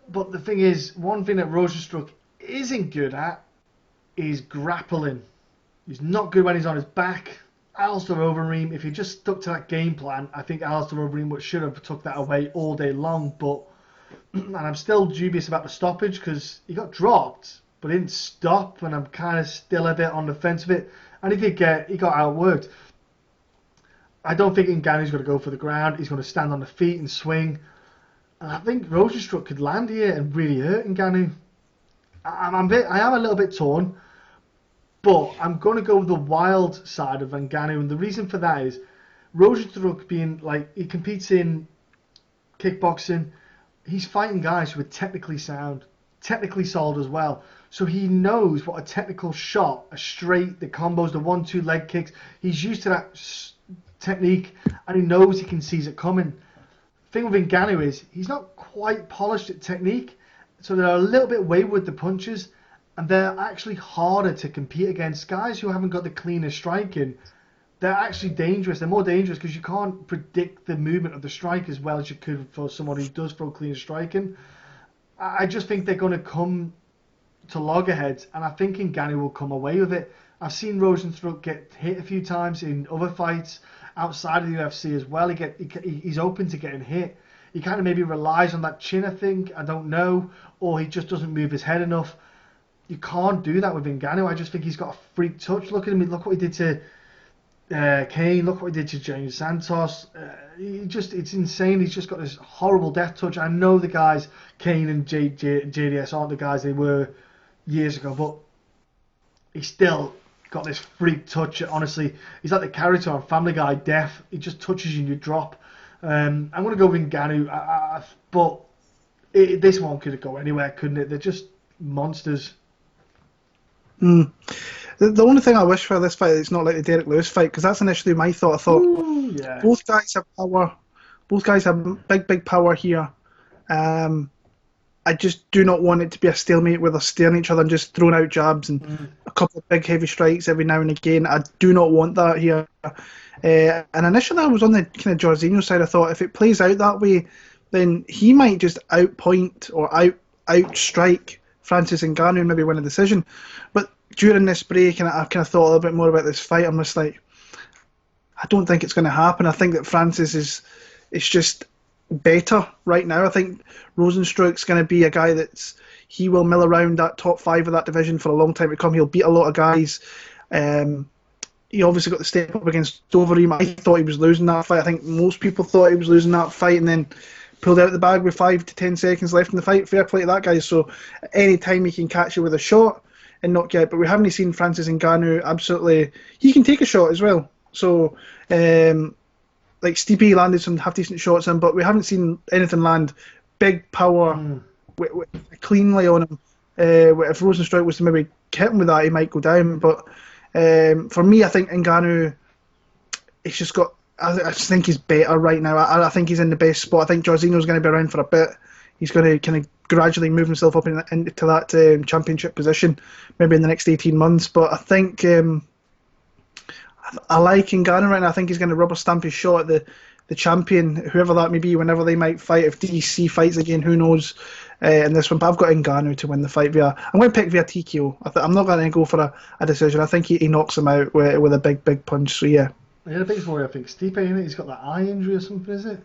[SPEAKER 1] But the thing is, one thing that Rozenstruik isn't good at is grappling. He's not good when he's on his back. Alistair Overeem, if he just stuck to that game plan, I think Alistair Overeem should have took that away all day long. But and I'm still dubious about the stoppage because he got dropped, but he didn't stop, and I'm kind of still a bit on the fence of it. And he got outworked. I don't think Ngannou's going to go for the ground. He's going to stand on the feet and swing. And I think Rozenstruik could land here and really hurt Ngannou. I am a little bit torn, but I'm going to go with the wild side of Ngannou, and the reason for that is Rozenstruik being like, he competes in kickboxing. He's fighting guys who are technically sound, technically solid as well. So he knows what a technical shot, a straight, the combos, the 1-2 leg kicks. He's used to that technique, and he knows he can seize it coming. The thing with Ngannou is he's not quite polished at technique, so they're a little bit wayward, the punches, and they're actually harder to compete against. Guys who haven't got the cleanest striking, they're actually dangerous. They're more dangerous because you can't predict the movement of the strike as well as you could for someone who does throw clean striking. I just think they're going to come to loggerheads, and I think Ngannou will come away with it. I've seen Rozenstruik get hit a few times in other fights outside of the UFC as well. He's open to getting hit. He kind of maybe relies on that chin, I think. I don't know. Or he just doesn't move his head enough. You can't do that with Ngannou. I just think he's got a freak touch. Look at him. Look what he did to Kane. Look what he did to James Santos. It's insane. He's just got this horrible death touch. I know the guys, Kane and JDS, aren't the guys they were years ago, but he's still got this freak touch. Honestly, he's like the character on Family Guy, Death. He just touches you and you drop. I'm going to go with Ngannou, but this one could go anywhere, couldn't it? They're just monsters.
[SPEAKER 2] The only thing I wish for this fight is it's not like the Derek Lewis fight, because that's initially my thought. I thought,
[SPEAKER 1] ooh, yeah,
[SPEAKER 2] both guys have power. Both guys have big power here. I just do not want it to be a stalemate where they're staring at each other and just throwing out jabs and a couple of big heavy strikes every now and again. I do not want that here. And initially I was on the kind of Jairzinho side. I thought if it plays out that way, then he might just outpoint or outstrike Francis Ngannou and maybe win a decision. But during this break, and I've kind of thought a little bit more about this fight, I'm just like, I don't think it's going to happen. I think that Francis is just better right now. I think Rozenstruik's going to be a guy he will mill around that top 5 of that division for a long time to come. He'll beat a lot of guys. He obviously got the step up against Overeem. I thought he was losing that fight. I think most people thought he was losing that fight, and then pulled out the bag with 5 to 10 seconds left in the fight. Fair play to that guy. So any time he can catch you with a shot and not get, but we haven't seen Francis Ngannou absolutely. He can take a shot as well. So like Stipe landed some half decent shots in, but we haven't seen anything land big power cleanly on him. If Rozenstruik was to maybe hit him with that, he might go down. But for me, I think Ngannou, he's just got. I just think he's better right now. I think he's in the best spot. I think Jairzinho's going to be around for a bit. He's going to kind of gradually move himself up into that championship position, maybe in the next 18 months. But I think I like Ngannou right now. I think he's going to rubber stamp his shot at the champion, whoever that may be, whenever they might fight. If DC fights again, who knows in this one. But I've got Ngannou to win the fight I'm going to pick via TKO. I'm not going to go for a decision. I think he knocks him out with a big punch. So yeah.
[SPEAKER 1] Yeah, the biggest worry, I think, Stipe, isn't it? He's got that eye injury or something, is it?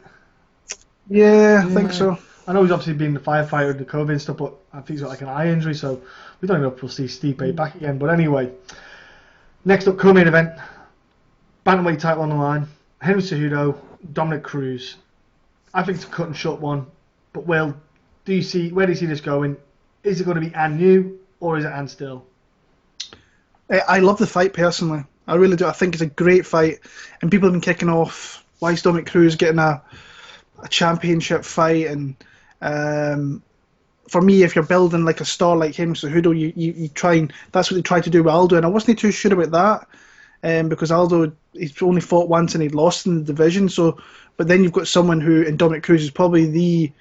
[SPEAKER 2] Yeah, I think so.
[SPEAKER 1] I know he's obviously been the firefighter with the COVID and stuff, but I think he's got like an eye injury, so we don't know if we'll see Stipe back again. But anyway, next up, co-main event, bantamweight title on the line, Henry Cejudo, Dominick Cruz. I think it's a cut and shut one, but where do you see this going? Is it going to be and new, or is it and still?
[SPEAKER 2] I love the fight personally. I really do. I think it's a great fight, and people have been kicking off. Why is Dominick Cruz getting a championship fight? And for me, if you're building like a star like him, Cejudo, you try and that's what they tried to do with Aldo, and I wasn't too sure about that. because Aldo, he's only fought once and he lost in the division. So, but then you've got someone who, in Dominick Cruz, is probably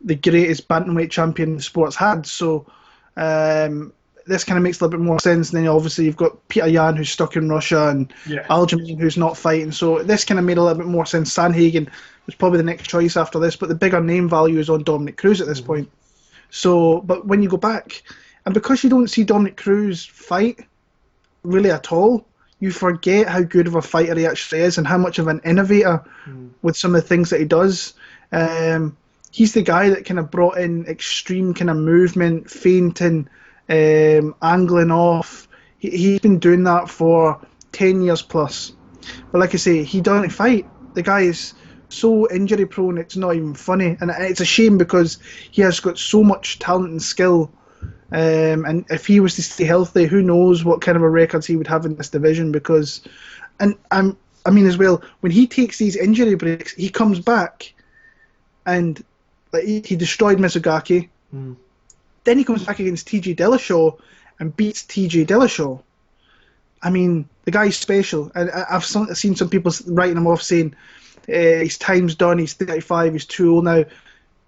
[SPEAKER 2] the greatest bantamweight champion the sport's had. So this kind of makes a little bit more sense. And then obviously you've got Peter Yan, who's stuck in Russia, and Aljamain, who's not fighting. So this kind of made a little bit more sense. Sanhagen was probably the next choice after this, but the bigger name value is on Dominick Cruz at this point. So, but when you go back, and because you don't see Dominick Cruz fight really at all, you forget how good of a fighter he actually is and how much of an innovator with some of the things that he does. He's the guy that kind of brought in extreme kind of movement, feinting, angling off. He's been doing that for 10 years plus. But like I say, he doesn't fight. The guy is so injury prone, it's not even funny. And it's a shame because he has got so much talent and skill. And if he was to stay healthy, who knows what kind of a records he would have in this division. Because, and I mean as well, when he takes these injury breaks, he comes back and like he destroyed Mizugaki. Then he comes back against TJ Dillashaw and beats TJ Dillashaw. I mean, the guy's special. And I've seen some people writing him off saying his time's done, he's 35, he's too old now.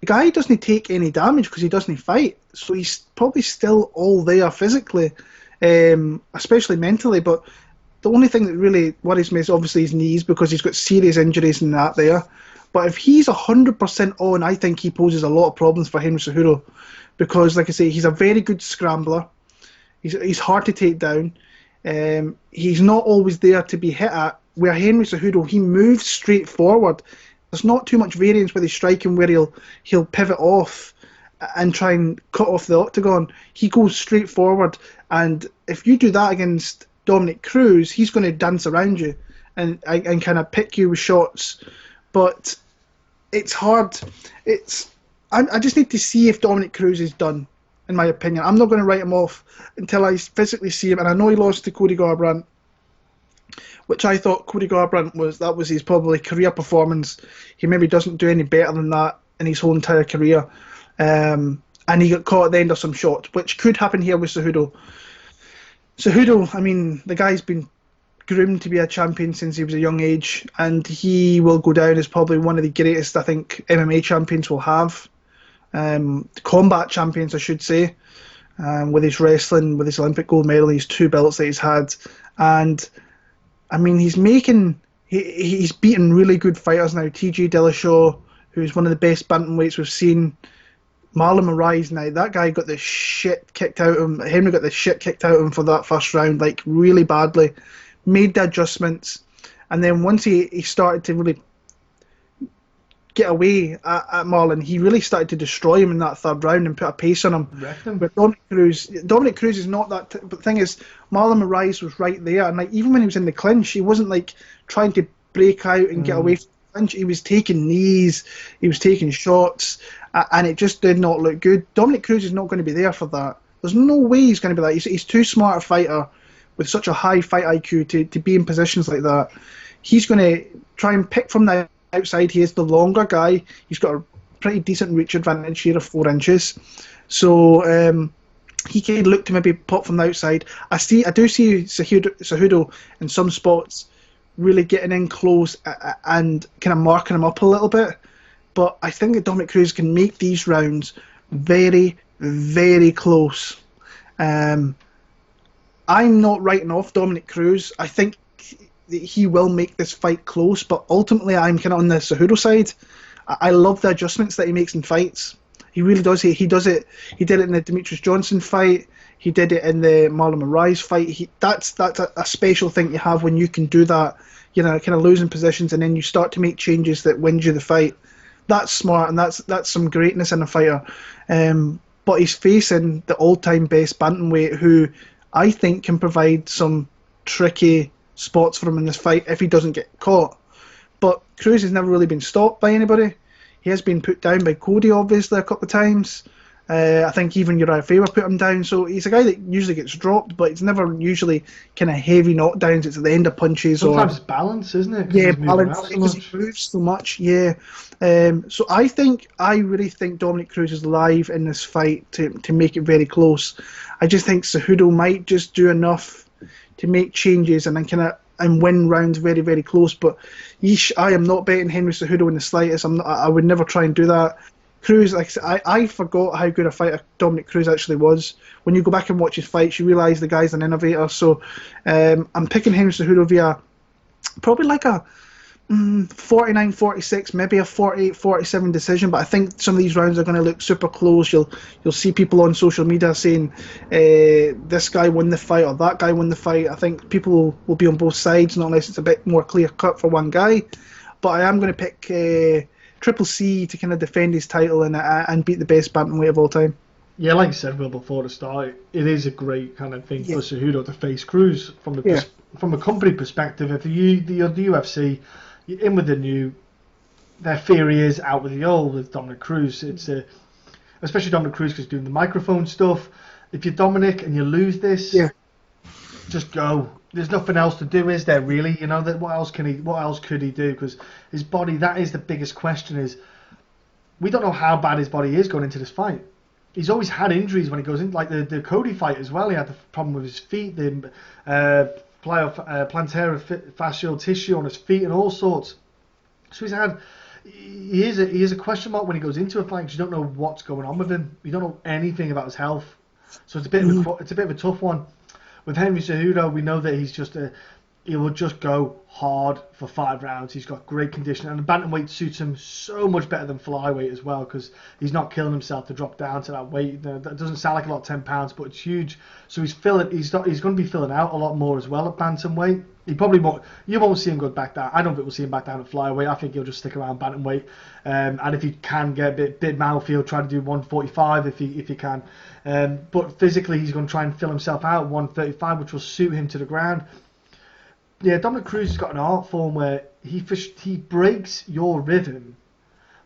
[SPEAKER 2] The guy doesn't take any damage because he doesn't fight. So he's probably still all there physically, especially mentally. But the only thing that really worries me is obviously his knees, because he's got serious injuries and that there. But if he's 100% on, I think he poses a lot of problems for Henry Cejudo. Because, like I say, he's a very good scrambler. He's hard to take down. He's not always there to be hit at. Where Henry Cejudo, he moves straight forward. There's not too much variance with his striking where he'll pivot off and try and cut off the octagon. He goes straight forward. And if you do that against Dominick Cruz, he's going to dance around you and kind of pick you with shots. But it's hard. I just need to see if Dominick Cruz is done, in my opinion. I'm not going to write him off until I physically see him. And I know he lost to Cody Garbrandt, which I thought Cody Garbrandt was his probably career performance. He maybe doesn't do any better than that in his whole entire career. And he got caught at the end of some shots, which could happen here with Cejudo. Cejudo, I mean, the guy's been groomed to be a champion since he was a young age, and he will go down as probably one of the greatest, I think, MMA champions we'll have. Combat champions, I should say, with his wrestling, with his Olympic gold medal, his 2 belts that he's had. And I mean, he's beaten really good fighters now. TJ Dillashaw, who's one of the best bantamweights we've seen. Marlon Moraes now, that guy got the shit kicked out of him. Henry got the shit kicked out of him for that first round, like really badly. Made the adjustments, and then once he started to really get away at Marlon, he really started to destroy him in that third round and put a pace on him. But Dominick Cruz is not that. But the thing is, Marlon Moraes was right there, and like even when he was in the clinch, he wasn't like trying to break out and get away from the clinch. He was taking knees, he was taking shots, and it just did not look good. Dominick Cruz is not going to be there for that. There's no way he's going to be that. He's too smart a fighter with such a high fight IQ to be in positions like that. He's going to try and pick from the outside. He is the longer guy. He's got a pretty decent reach advantage here of 4 inches. So he can look to maybe pop from the outside. I do see Cejudo in some spots really getting in close and kind of marking him up a little bit. But I think that Dominick Cruz can make these rounds very, very close. I'm not writing off Dominick Cruz. I think that he will make this fight close, but ultimately I'm kind of on the Cejudo side. I love the adjustments that he makes in fights. He really does. He does it. He did it in the Demetrius Johnson fight. He did it in the Marlon Moraes fight. That's a special thing you have when you can do that. You know, kind of losing positions and then you start to make changes that wins you the fight. That's smart, and that's some greatness in a fighter. But he's facing the all-time best bantamweight, who I think can provide some tricky spots for him in this fight if he doesn't get caught. But Cruz has never really been stopped by anybody. He has been put down by Cody, obviously, a couple of times. I think even Uriah Faber put him down. So he's a guy that usually gets dropped, but it's never usually kind of heavy knockdowns. It's at the end of punches.
[SPEAKER 1] Sometimes it's balance, isn't it?
[SPEAKER 2] Yeah, balance, because he moves so much, yeah. So I really think Dominick Cruz is live in this fight to make it very close. I just think Cejudo might just do enough to make changes and then kind of and win rounds very, very close. But yeesh, I am not betting Henry Cejudo in the slightest. I would never try and do that. Cruz, like I forgot how good a fighter Dominick Cruz actually was. When you go back and watch his fights, you realise the guy's an innovator. So I'm picking Henry Cejudo via probably like a 49-46, maybe a 48-47 decision. But I think some of these rounds are going to look super close. You'll see people on social media saying this guy won the fight or that guy won the fight. I think people will be on both sides, not unless it's a bit more clear cut for one guy. But I am going to pick Triple C to kind of defend his title and beat the best bantamweight of all time.
[SPEAKER 1] Yeah, like you said, Will, before the start, it is a great kind of thing for Cejudo to face Cruz from a company perspective. If the UFC, you're in with the new, their theory is out with the old with Dominick Cruz. It's especially Dominick Cruz because he's doing the microphone stuff. If you're Dominick and you lose this, just go. There's nothing else to do, is there? Really, what else could he do? Because his body, that is the biggest question. Is we don't know how bad his body is going into this fight. He's always had injuries when he goes in, like the Cody fight as well. He had the problem with his feet, the plantar fascial tissue on his feet, and all sorts. So he is a question mark when he goes into a fight because you don't know what's going on with him. You don't know anything about his health. So it's a bit of a tough one. With Henry Cejudo, we know that he will just go hard for 5 rounds. He's got great condition, and the bantamweight suits him so much better than flyweight as well because he's not killing himself to drop down to that weight. That doesn't sound like a lot, 10 pounds, but it's huge. So he's going to be filling out a lot more as well at bantamweight. He probably won't. You won't see him go back down. I don't think we'll see him back down at flyweight. I think he'll just stick around bantamweight. And if he can get a bit mouthfeel, try to do 145 if he can. But physically, he's going to try and fill himself out at 135, which will suit him to the ground. Yeah, Dominick Cruz has got an art form where he breaks your rhythm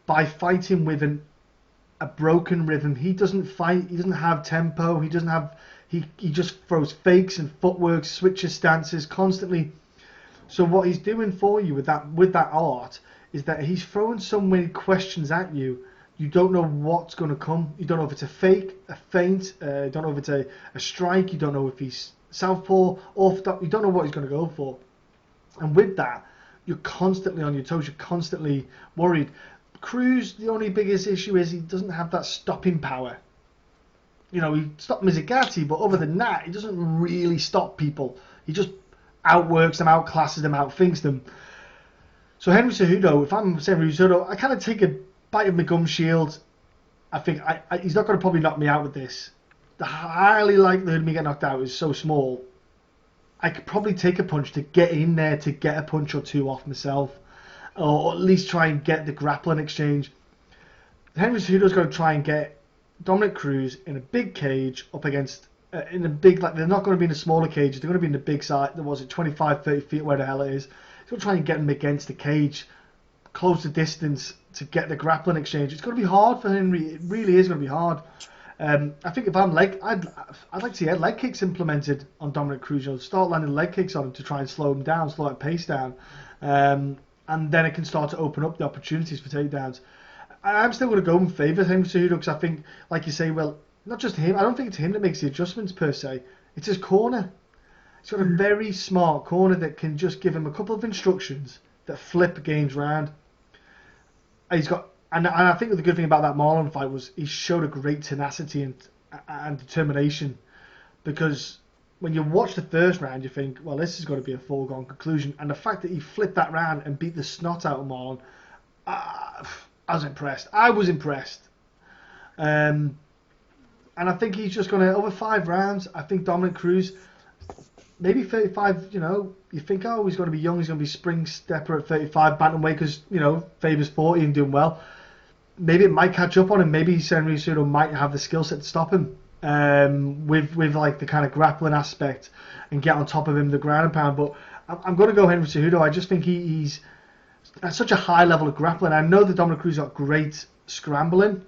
[SPEAKER 1] by fighting with a broken rhythm. He doesn't fight. He doesn't have tempo. He doesn't have. He just throws fakes and footwork, switches stances constantly. So what he's doing for you with that art is that he's throwing so many questions at you. You don't know what's going to come. You don't know if it's a fake, a feint. You don't know if it's a strike. You don't know if he's southpaw, orthodox. You don't know what he's going to go for. And with that, you're constantly on your toes. You're constantly worried. Cruz, the only biggest issue is he doesn't have that stopping power. He stopped Gaethje, but other than that, he doesn't really stop people. He just outworks them, outclasses them, outthinks them. So Henry Cejudo, if I'm saying Henry Cejudo, I kind of take a bite of my gum shield. I think he's not going to probably knock me out with this. The highly likelihood of me getting knocked out is so small. I could probably take a punch to get in there to get a punch or two off myself, or at least try and get the grappling exchange. Henry Cejudo's going to try and get Dominick Cruz in a big cage up against in a big, like, they're not going to be in a smaller cage. They're going to be in the big side. There was it 25, 30 feet where the hell it is. He's going to try and get him against the cage, close the distance to get the grappling exchange. It's going to be hard for Henry. It really is going to be hard. I think if I'm I'd like to see leg kicks implemented on Dominick Cruz. Start landing leg kicks on him to try and slow him down, slow that pace down, and then it can start to open up the opportunities for takedowns. I'm still going to go in favour of Henry Cejudo because I think, like you say, well, not just him. I don't think it's him that makes the adjustments per se. It's his corner. He's got a very smart corner that can just give him a couple of instructions that flip games round. He's got. And I think the good thing about that Marlon fight was he showed a great tenacity and determination, because when you watch the first round, you think, well, this is going to be a foregone conclusion. And the fact that he flipped that round and beat the snot out of Marlon, I was impressed. I was impressed. And I think he's just going to, over 5 rounds, I think Dominick Cruz, maybe 35, you think, oh, he's going to be young, he's going to be spring stepper at 35, bantamweight, because, favours 40 and doing well. Maybe it might catch up on him. Maybe Henry Cejudo might have the skill set to stop him with like the kind of grappling aspect and get on top of him, the ground and pound. But I'm going to go Henry Cejudo. I just think he's at such a high level of grappling. I know that Dominick Cruz got great scrambling,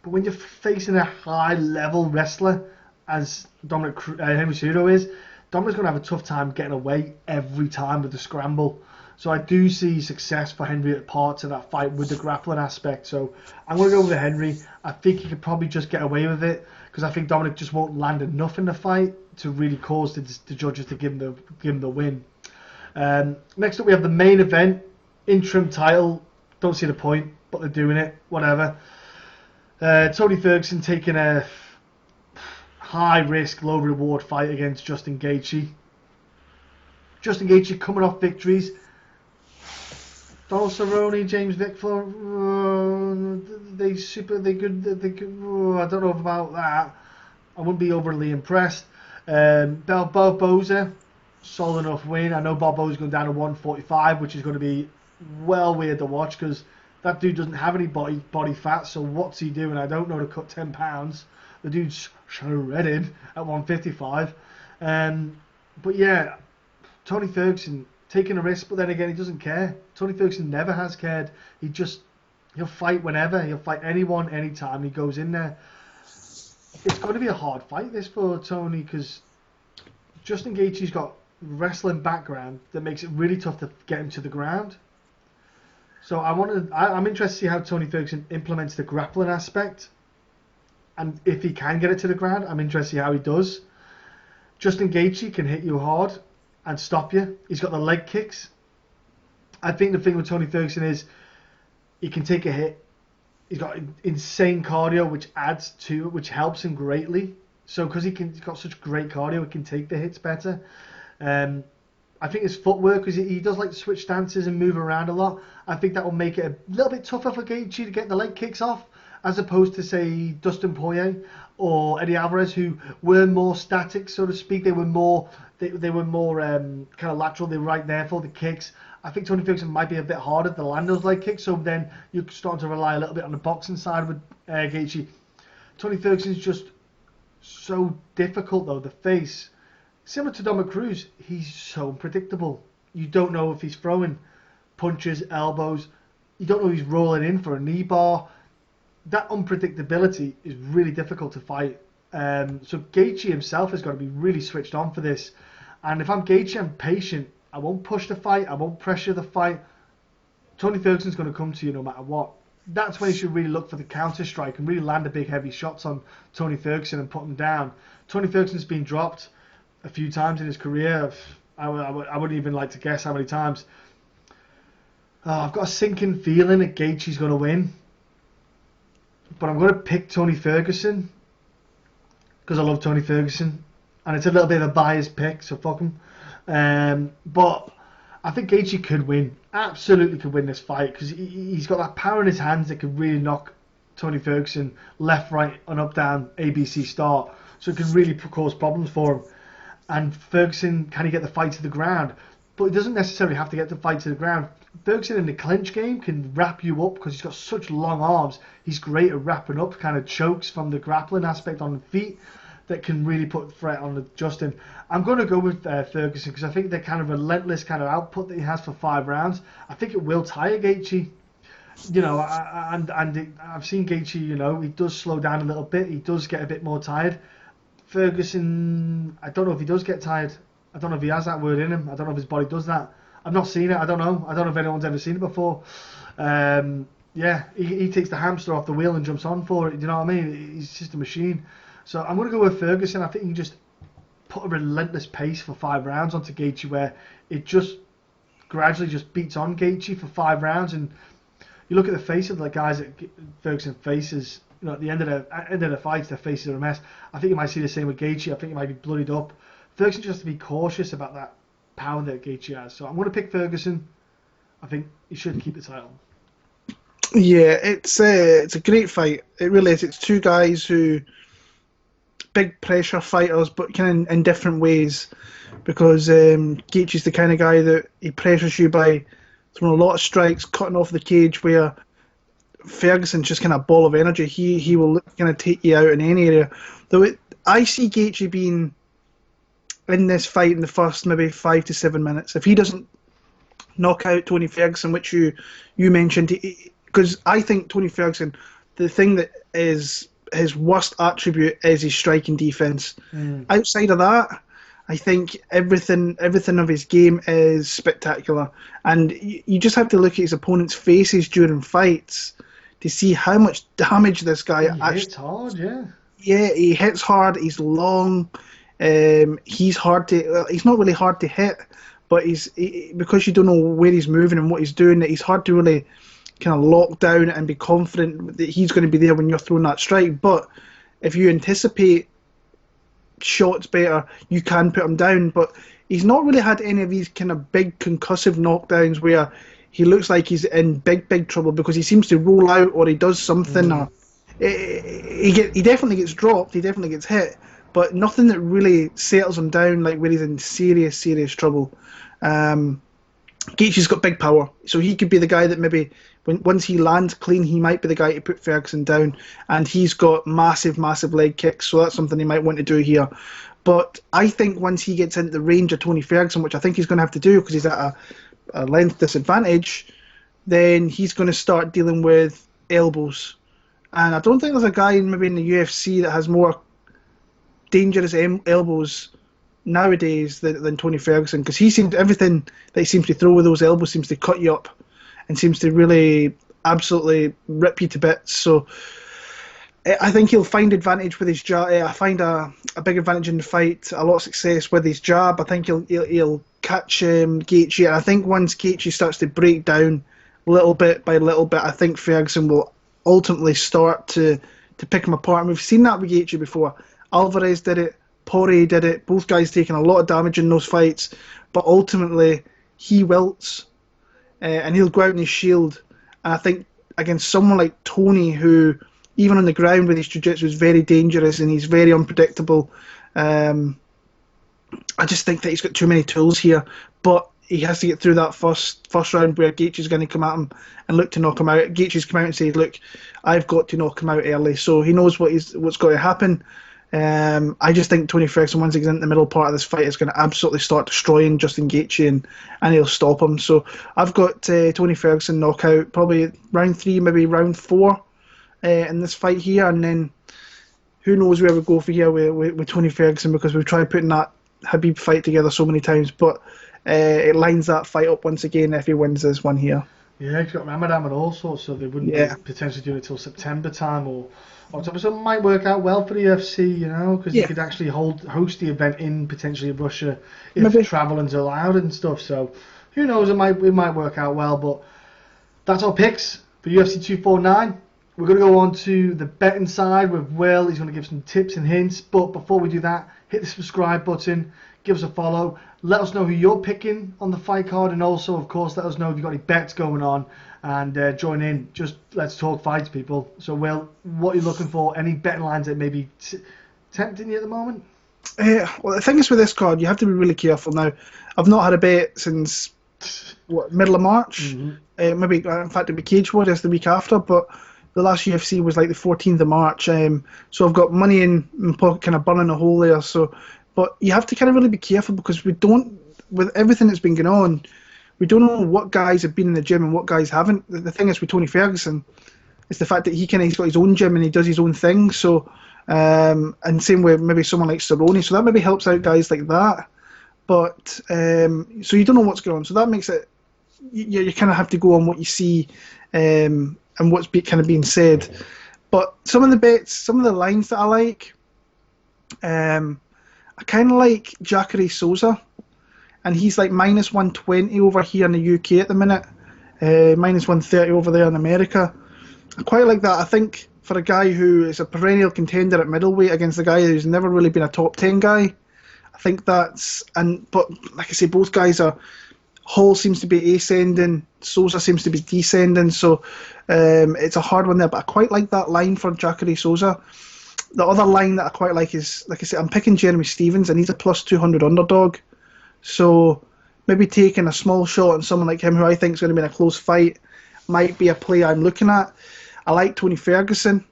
[SPEAKER 1] but when you're facing a high level wrestler as Henry Cejudo is, Dominick's going to have a tough time getting away every time with the scramble. So I do see success for Henry at parts of that fight with the grappling aspect. So I'm going to go with Henry. I think he could probably just get away with it because I think Dominick just won't land enough in the fight to really cause the judges to give him the win. Next up, we have the main event, interim title. Don't see the point, but they're doing it. Whatever. Tony Ferguson taking a high risk, low reward fight against Justin Gaethje. Justin Gaethje coming off victories. Donald Cerrone, James Vickford, they good. I don't know about that. I wouldn't be overly impressed. Barboza, solid enough win. I know Barboza's going down to 145, which is going to be well weird to watch because that dude doesn't have any body fat. So what's he doing? I don't know, to cut 10 pounds. The dude's shredded at 155. But yeah, Tony Ferguson taking a risk, but then again, he doesn't care. Tony Ferguson never has cared. He'll fight whenever. He'll fight anyone, anytime he goes in there. It's going to be a hard fight, this, for Tony, because Justin Gaethje's got wrestling background that makes it really tough to get him to the ground. So I'm interested to see how Tony Ferguson implements the grappling aspect. And if he can get it to the ground, I'm interested to see how he does. Justin Gaethje can hit you hard and stop you. He's got the leg kicks. I think the thing with Tony Ferguson is he can take a hit. He's got insane cardio, which helps him greatly. So because he's got such great cardio, he can take the hits better. I think his footwork, because he does like to switch stances and move around a lot. I think that will make it a little bit tougher for Gaethje to get the leg kicks off, as opposed to, say, Dustin Poirier or Eddie Alvarez, who were more static, so to speak. They were more kind of lateral. They were right there for the kicks. I think Tony Ferguson might be a bit harder to land those leg kicks, so then you're starting to rely a little bit on the boxing side with Gaethje. Tony Ferguson's just so difficult, though. The face, similar to Dominick Cruz, he's so unpredictable. You don't know if he's throwing punches, elbows. You don't know if he's rolling in for a knee bar. That unpredictability is really difficult to fight. So Gaethje himself has got to be really switched on for this. And if I'm Gaethje, I'm patient. I won't push the fight. I won't pressure the fight. Tony Ferguson's going to come to you no matter what. That's when you should really look for the counter strike and really land the big heavy shots on Tony Ferguson and put him down. Tony Ferguson's been dropped a few times in his career. I wouldn't even like to guess how many times. I've got a sinking feeling that Gaethje's going to win. But I'm going to pick Tony Ferguson because I love Tony Ferguson. And it's a little bit of a biased pick, so fuck him. But I think Gaethje could win. Absolutely could win this fight because he's got that power in his hands that could really knock Tony Ferguson left, right, and up, down, ABC start. So it could really cause problems for him. And Ferguson, can he get the fight to the ground? But he doesn't necessarily have to get the fight to the ground. Ferguson in the clinch game can wrap you up because he's got such long arms. He's great at wrapping up, kind of chokes from the grappling aspect on the feet that can really put threat on Justin. I'm going to go with Ferguson because I think the kind of relentless kind of output that he has for 5 rounds, I think it will tire Gaethje. You know, I've seen Gaethje, you know, he does slow down a little bit. He does get a bit more tired. Ferguson, I don't know if he does get tired. I don't know if he has that word in him. I don't know if his body does that. I've not seen it. I don't know. I don't know if anyone's ever seen it before. Yeah, he takes the hamster off the wheel and jumps on for it. Do you know what I mean? He's just a machine. So I'm going to go with Ferguson. I think he can just put a relentless pace for 5 rounds onto Gaethje where it just gradually just beats on Gaethje for 5 rounds. And you look at the face of the guys that Ferguson faces, you know, at the end of the fights, their faces are a mess. I think you might see the same with Gaethje. I think he might be bloodied up. Ferguson just has to be cautious about that power that Gaethje has. So I'm going to pick Ferguson. I think he should keep the title.
[SPEAKER 2] Yeah, it's a great fight. It really is. It's 2 guys who big pressure fighters, but kind of in different ways. Because Gaethje's the kind of guy that he pressures you by throwing a lot of strikes, cutting off the cage, where Ferguson's just kind of a ball of energy. He will kind of take you out in any area. Though I see Gaethje being in this fight in the first maybe 5 to 7 minutes. If he doesn't knock out Tony Ferguson, which you mentioned, because I think Tony Ferguson, the thing that is his worst attribute is his striking defense. Outside of that, I think everything of his game is spectacular. And you just have to look at his opponent's faces during fights to see how much damage this guy actually
[SPEAKER 1] hits hard.
[SPEAKER 2] Yeah, he hits hard. He's long. He's not really hard to hit, but because you don't know where he's moving and what he's doing, that he's hard to really kind of lock down and be confident that he's going to be there when you're throwing that strike. But if you anticipate shots better, you can put him down. But he's not really had any of these kind of big concussive knockdowns where he looks like he's in big trouble, because he seems to roll out or he does something, or he definitely gets dropped, he definitely gets hit, but nothing that really settles him down like where he's in serious trouble. Gaethje's got big power, so he could be the guy that maybe once he lands clean, he might be the guy to put Ferguson down, and he's got massive leg kicks, so that's something he might want to do here. But I think once he gets into the range of Tony Ferguson, which I think he's going to have to do because he's at a length disadvantage, then he's going to start dealing with elbows. And I don't think there's a guy maybe in the UFC that has more dangerous elbows nowadays than Tony Ferguson, because everything that he seems to throw with those elbows seems to cut you up and seems to really absolutely rip you to bits. So I think he'll find advantage with his jab. I find a big advantage in the fight, a lot of success with his jab. I think he'll catch Gaethje, and I think once Gaethje starts to break down little bit by little bit, I think Ferguson will ultimately start to pick him apart. And we've seen that with Gaethje before. Alvarez did it, Poirier did it, both guys taking a lot of damage in those fights, but ultimately he wilts, and he'll go out in his shield. And I think against someone like Tony, who even on the ground with his jiu-jitsu is very dangerous and he's very unpredictable, I just think that he's got too many tools here. But he has to get through that first round where Gaethje's going to come at him and look to knock him out. Gaethje's come out and said, look, I've got to knock him out early, so he knows what's going to happen. I just think Tony Ferguson, once he gets into the middle part of this fight, is going to absolutely start destroying Justin Gaethje, and he'll stop him. So I've got Tony Ferguson knockout, probably round 3, maybe round 4 in this fight here, and then who knows where we go for here with Tony Ferguson, because we've tried putting that Habib fight together so many times, but it lines that fight up once again if he wins this one here.
[SPEAKER 1] Yeah, he's got Ramadan and all sorts, so they wouldn't be potentially do it till September time or October. So it might work out well for the UFC, because you could actually host the event in potentially Russia if traveling's allowed and stuff. So who knows? It might work out well. But that's our picks for UFC 249. We're going to go on to the betting side with Will. He's going to give some tips and hints. But before we do that, hit the subscribe button, give us a follow. Let us know who you're picking on the fight card, and also, of course, let us know if you've got any bets going on, and join in. Just let's talk fights, people. So, Will, what are you looking for? Any betting lines that may be tempting you at the moment?
[SPEAKER 2] Well, the thing is with this card, you have to be really careful. Now, I've not had a bet since middle of March. Maybe, in fact, it'd be Cage Warriors the week after, but the last UFC was like the 14th of March. So I've got money in pocket, kind of burning a hole there. So. But you have to kind of really be careful, because with everything that's been going on, we don't know what guys have been in the gym and what guys haven't. The thing is with Tony Ferguson, is the fact that he's got his own gym and he does his own thing. So, and same with maybe someone like Cerrone. So that maybe helps out guys like that. But so you don't know what's going on. So that makes it you kind of have to go on what you see and what's kind of being said. But some of the bets, some of the lines that I like. I kind of like Jacare Souza, and he's like minus 120 over here in the UK at the minute, minus 130 over there in America. I quite like that. I think for a guy who is a perennial contender at middleweight against a guy who's never really been a top 10 guy, I think but like I say, both guys are. Hall seems to be ascending, Souza seems to be descending, so it's a hard one there. But I quite like that line for Jacare Souza. The other line that I quite like is, like I said, I'm picking Jeremy Stephens, and he's a plus 200 underdog. So maybe taking a small shot on someone like him, who I think is going to be in a close fight, might be a play I'm looking at. I like Tony Ferguson.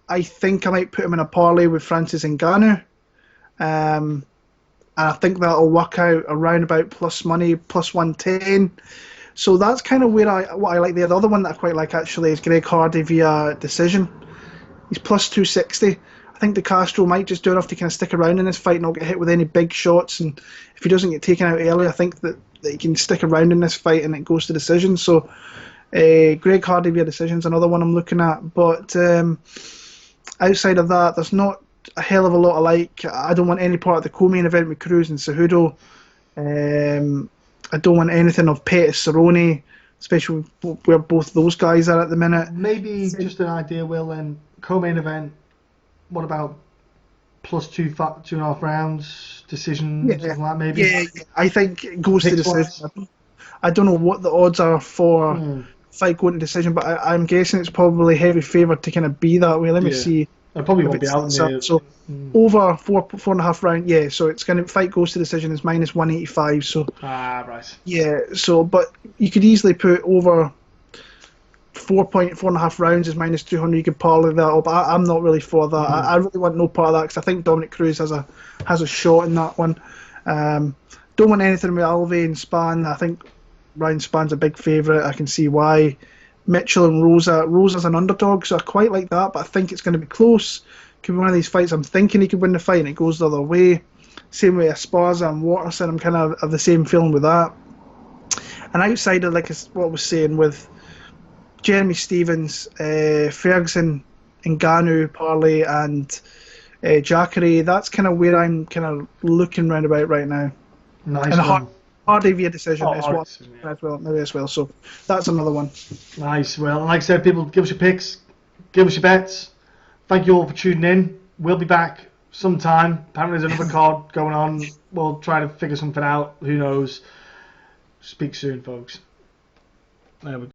[SPEAKER 2] I think I might put him in a parlay with Francis Ngannou. And I think that'll work out around about plus money, plus 110. So that's kind of what I like there. The other one that I quite like actually is Greg Hardy via decision. He's plus 260. I think the Castro might just do enough to kind of stick around in this fight and not get hit with any big shots. And if he doesn't get taken out early, I think that he can stick around in this fight and it goes to decision. So Greg Hardy via decision is another one I'm looking at. But outside of that, there's not a hell of a lot I like. I don't want any part of the co-main event with Cruz and Cejudo. I don't want anything of Pettis, Cerrone, especially where both those guys are at the minute.
[SPEAKER 1] Maybe just an idea, Will, then co-main event, what about plus 2.5 rounds, decision, something like that, maybe?
[SPEAKER 2] Yeah, I think it goes to decision.
[SPEAKER 1] Picks-wise?
[SPEAKER 2] I don't know what the odds are for
[SPEAKER 1] Hmm.
[SPEAKER 2] fight going to decision, but I'm guessing it's probably heavy favoured to kind of be that way. Let me
[SPEAKER 1] Yeah.
[SPEAKER 2] see.
[SPEAKER 1] I probably
[SPEAKER 2] if
[SPEAKER 1] won't be
[SPEAKER 2] it's
[SPEAKER 1] out
[SPEAKER 2] set
[SPEAKER 1] near.
[SPEAKER 2] up. So over 4.5 round, yeah. So it's going to fight goes to decision is minus 185. So
[SPEAKER 1] Right.
[SPEAKER 2] yeah. So but you could easily put over 4.5 rounds is minus 200. You could parlay that up. I'm not really for that. I really want no part of that because I think Dominick Cruz has a shot in that one. Don't want anything with Alve and Spann. I think Ryan Spann's a big favourite. I can see why. Mitchell and Rosa. Rosa's an underdog, so I quite like that, but I think it's going to be close. Could be one of these fights I'm thinking he could win the fight and it goes the other way. Same with Esparza and Waterson. I'm kind of the same feeling with that. And outside of, like what I was saying, with Jeremy Stevens, Ferguson, Ngannou, Parley, and Jacare, that's kind of where I'm kind of looking round about right now.
[SPEAKER 1] Nice
[SPEAKER 2] And
[SPEAKER 1] one.
[SPEAKER 2] Hardy via decision
[SPEAKER 1] Oh,
[SPEAKER 2] is
[SPEAKER 1] hard
[SPEAKER 2] what
[SPEAKER 1] decision, yeah.
[SPEAKER 2] as well. So that's another one.
[SPEAKER 1] Nice. Well, like I said, people, give us your picks, give us your bets. Thank you all for tuning in. We'll be back sometime. Apparently there's another card going on. We'll try to figure something out. Who knows? Speak soon, folks. There we go.